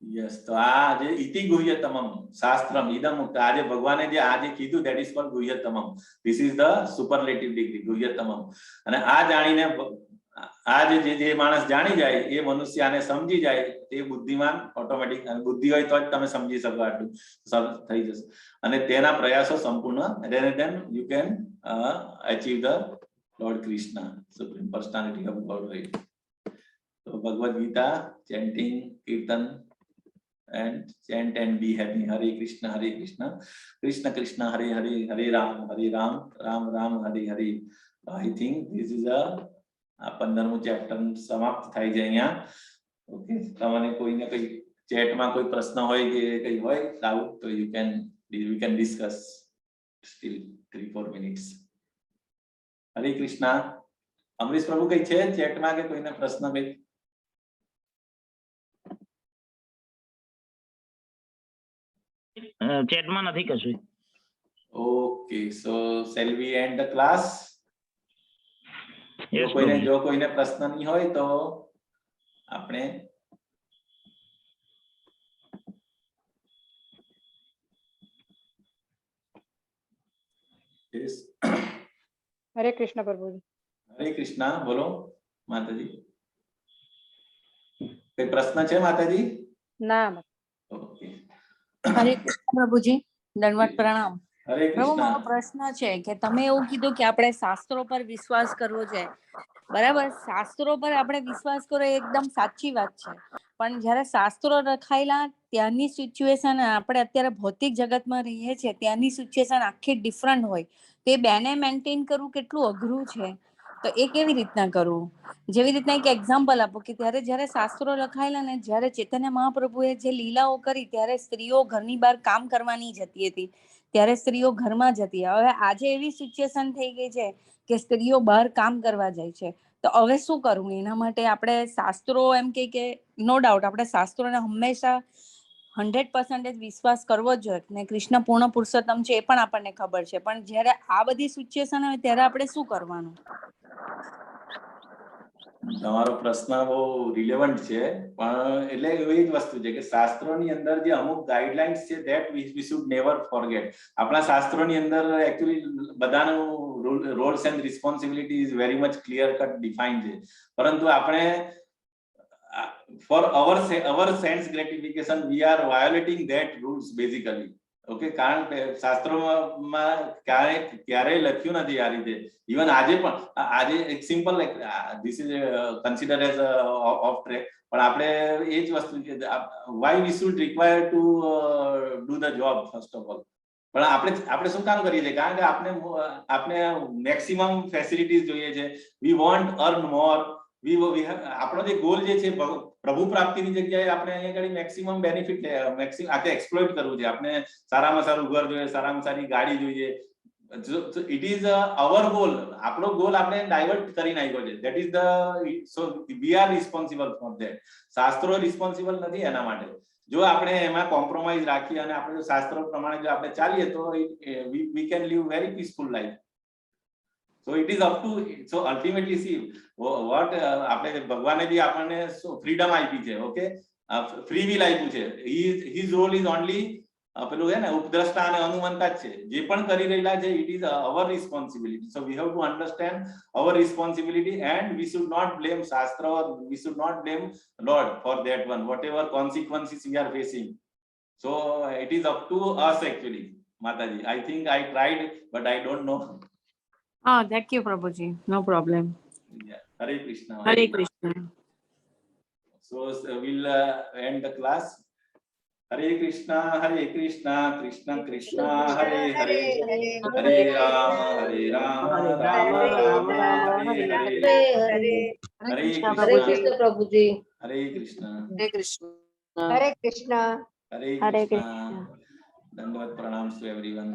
યસ, તો આ જે ઇતિ ગુહ્યતમમ શાસ્ત્રમ ઇદમ મુક્ત, આજે ભગવાને જે આજે કીધું ધેટ ઇઝ કોલ્ડ ગુહ્યતમમ. This is the superlative degree ગુહ્યતમમ. અને આ જાણીને આ જે માણસ જાણી જાય એ મનુષ્ય આને સમજી જાય તે બુદ્ધિમાન ઓટોમેટિક. અને બુદ્ધિ હોય તો જ તમે સમજી શકો, આટલું થઈ જશે. અને તેના પ્રયાસો સંપૂર્ણ, then you can achieve the Lord Krishna, Supreme Personality of Godhead. So Bhagavad Gita, chanting, kirtan, and chant and be happy. Hare Krishna, Krishna Krishna, Hare Hare, Hare Ram, Ram Ram, Hare Hare. I think this is a 15મું ચેપ્ટર સમાપ્ત થાય છે અહીંયા. ઓકે, તમને કોઈને કઈ ચેટમાં કોઈ પ્રશ્ન હોય કે કઈ હોય ડાઉટ તો we can discuss still 3-4 minutes. હરે કૃષ્ણ. અમરીશ પ્રભુ કઈ છે ચેટમાં કે કોઈને પ્રશ્ન કઈ? ચેટમાં નથી કશું. Okay, so shall we end the class? Yes, જો કોઈને પ્રશ્ન નહીં હોય તો આપણે હરે કૃષ્ણ પ્રભુજી. હરે કૃષ્ણ. બોલો માતાજી, કઈ પ્રશ્ન છે માતાજી? ના. ઓકે, હરે કૃષ્ણ પ્રભુજી, દંડવત પ્રણામ. હરે પ્રભુ, મારો કૃષ્ણ. પ્રશ્ન છે કે તમે એવું કીધું કે આપણે શાસ્ત્રો પર વિશ્વાસ કરવો જોઈએ, બરાબર? શાસ્ત્રો પર આપણે વિશ્વાસ કરો એ એકદમ સાચી વાત છે, પણ જ્યારે શાસ્ત્રો લખાયેલા ત્યાંની સિચ્યુએશન આપણે અત્યારે ભૌતિક જગતમાં રહીએ છીએ ત્યાંની સિચ્યુએશન આખી ડિફરન્ટ હોય, તે બેને મેન્ટેન કરવું કેટલું અઘરું છે. તો એ કેવી રીતના કરવું? જેવી રીતના એક એક્ઝામ્પલ આપો કે ત્યારે જ્યારે શાસ્ત્રો લખાયેલા ને જ્યારે ચૈતન્ય મહાપ્રભુએ જે લીલાઓ કરી ત્યારે સ્ત્રીઓ ઘરની બહાર કામ કરવાની જતી હતી, ત્યારે સ્ત્રીઓ ઘરમાં જતી. હવે આજે એવી સિચ્યુએશન થઈ ગઈ છે કે સ્ત્રીઓ બહાર કામ કરવા જાય છે. તો હવે શું કરવું? એના માટે આપણે શાસ્ત્રો એમ કે નો ડાઉટ આપણે શાસ્ત્રોને હંમેશા 100% વિશ્વાસ કરવો જ જોઈએ ને કૃષ્ણ પૂર્ણ પુરુષોત્તમ છે એ પણ આપણને ખબર છે, પણ જ્યારે આ બધી સિચ્યુએશન હોય ત્યારે આપણે શું કરવાનું? તમારો પ્રશ્ન બહુ રિલેવન્ટ છે, પણ એટલે એવી જ વસ્તુ છે કે શાસ્ત્રોની અંદર જે અમુક ગાઈડલાઇન્સ છે that we should never forget. આપણા શાસ્ત્રોની અંદર એકચ્યુઅલી બધાનું Rolls and responsibility is very much clear cut define છે, પરંતુ આપણે for our sense gratification we are violating that rules basically. Okay, કારણ કે શાસ્ત્રોમાં ક્યારેય લખ્યું નથી આ રીતે. ઇવન આજે એક simple this is consider as of track, પણ આપણે એ જ વસ્તુ છે why we should require to do the job first of all. પણ આપણે શું કામ કરીએ છીએ? કારણ કે આપણે મેક્સિમમ ફેસિલિટીઝ જોઈએ છે. વી વોન્ટ અર્ન મોર. આપણો જે ગોલ જે છે પ્રભુ પ્રાપ્તિની જગ્યાએ આપણે અહીંયા મેક્સિમમ બેનિફિટ આખે એક્સપ્લોઇટ કરવું છે. આપણે સારામાં સારું ઘર જોઈએ, સારામાં સારી ગાડી જોઈએ. It is our goal. આપણો ગોલ આપણે ડાયવર્ટ કરી નાખ્યો છે. That is the so we are responsible for that. શાસ્ત્રો રિસ્પોન્સિબલ નથી એના માટે. જો આપણે એમાં કોમ્પ્રોમાઇઝ રાખીએ અને આપણે શાસ્ત્રો પ્રમાણે જો આપણે ચાલીએ તો we can live very peaceful life. So it is up to, so ultimately see what આપણે ભગવાને જે આપણને ફ્રીડમ આપી છે, ઓકે, ફ્રી વિલ આપ્યું છે. his role is only પેલું છે ને ઉપદ્રષ્ટા અને અનુમંતા જ છે. જે પણ કરી રહેલા છે it is our responsibility. So we have to understand our responsibility and we should not blame Shastra or we should not blame Lord for that one, whatever consequences we are facing. So it is up to us actually. Mataji, I think I tried but I don't know. Thank you, Prabhuji. No problem. Yeah. Hare Krishna. Hare Krishna. So we'll end the class. Hare Krishna, Krishna Krishna, Hare Hare, Hare Rama, Rama Rama, Hare Hare. Hare Krishna, પ્રભુજી. Hare Krishna, Hare Krishna. Hare Krishna. Dandavad pranams to everyone.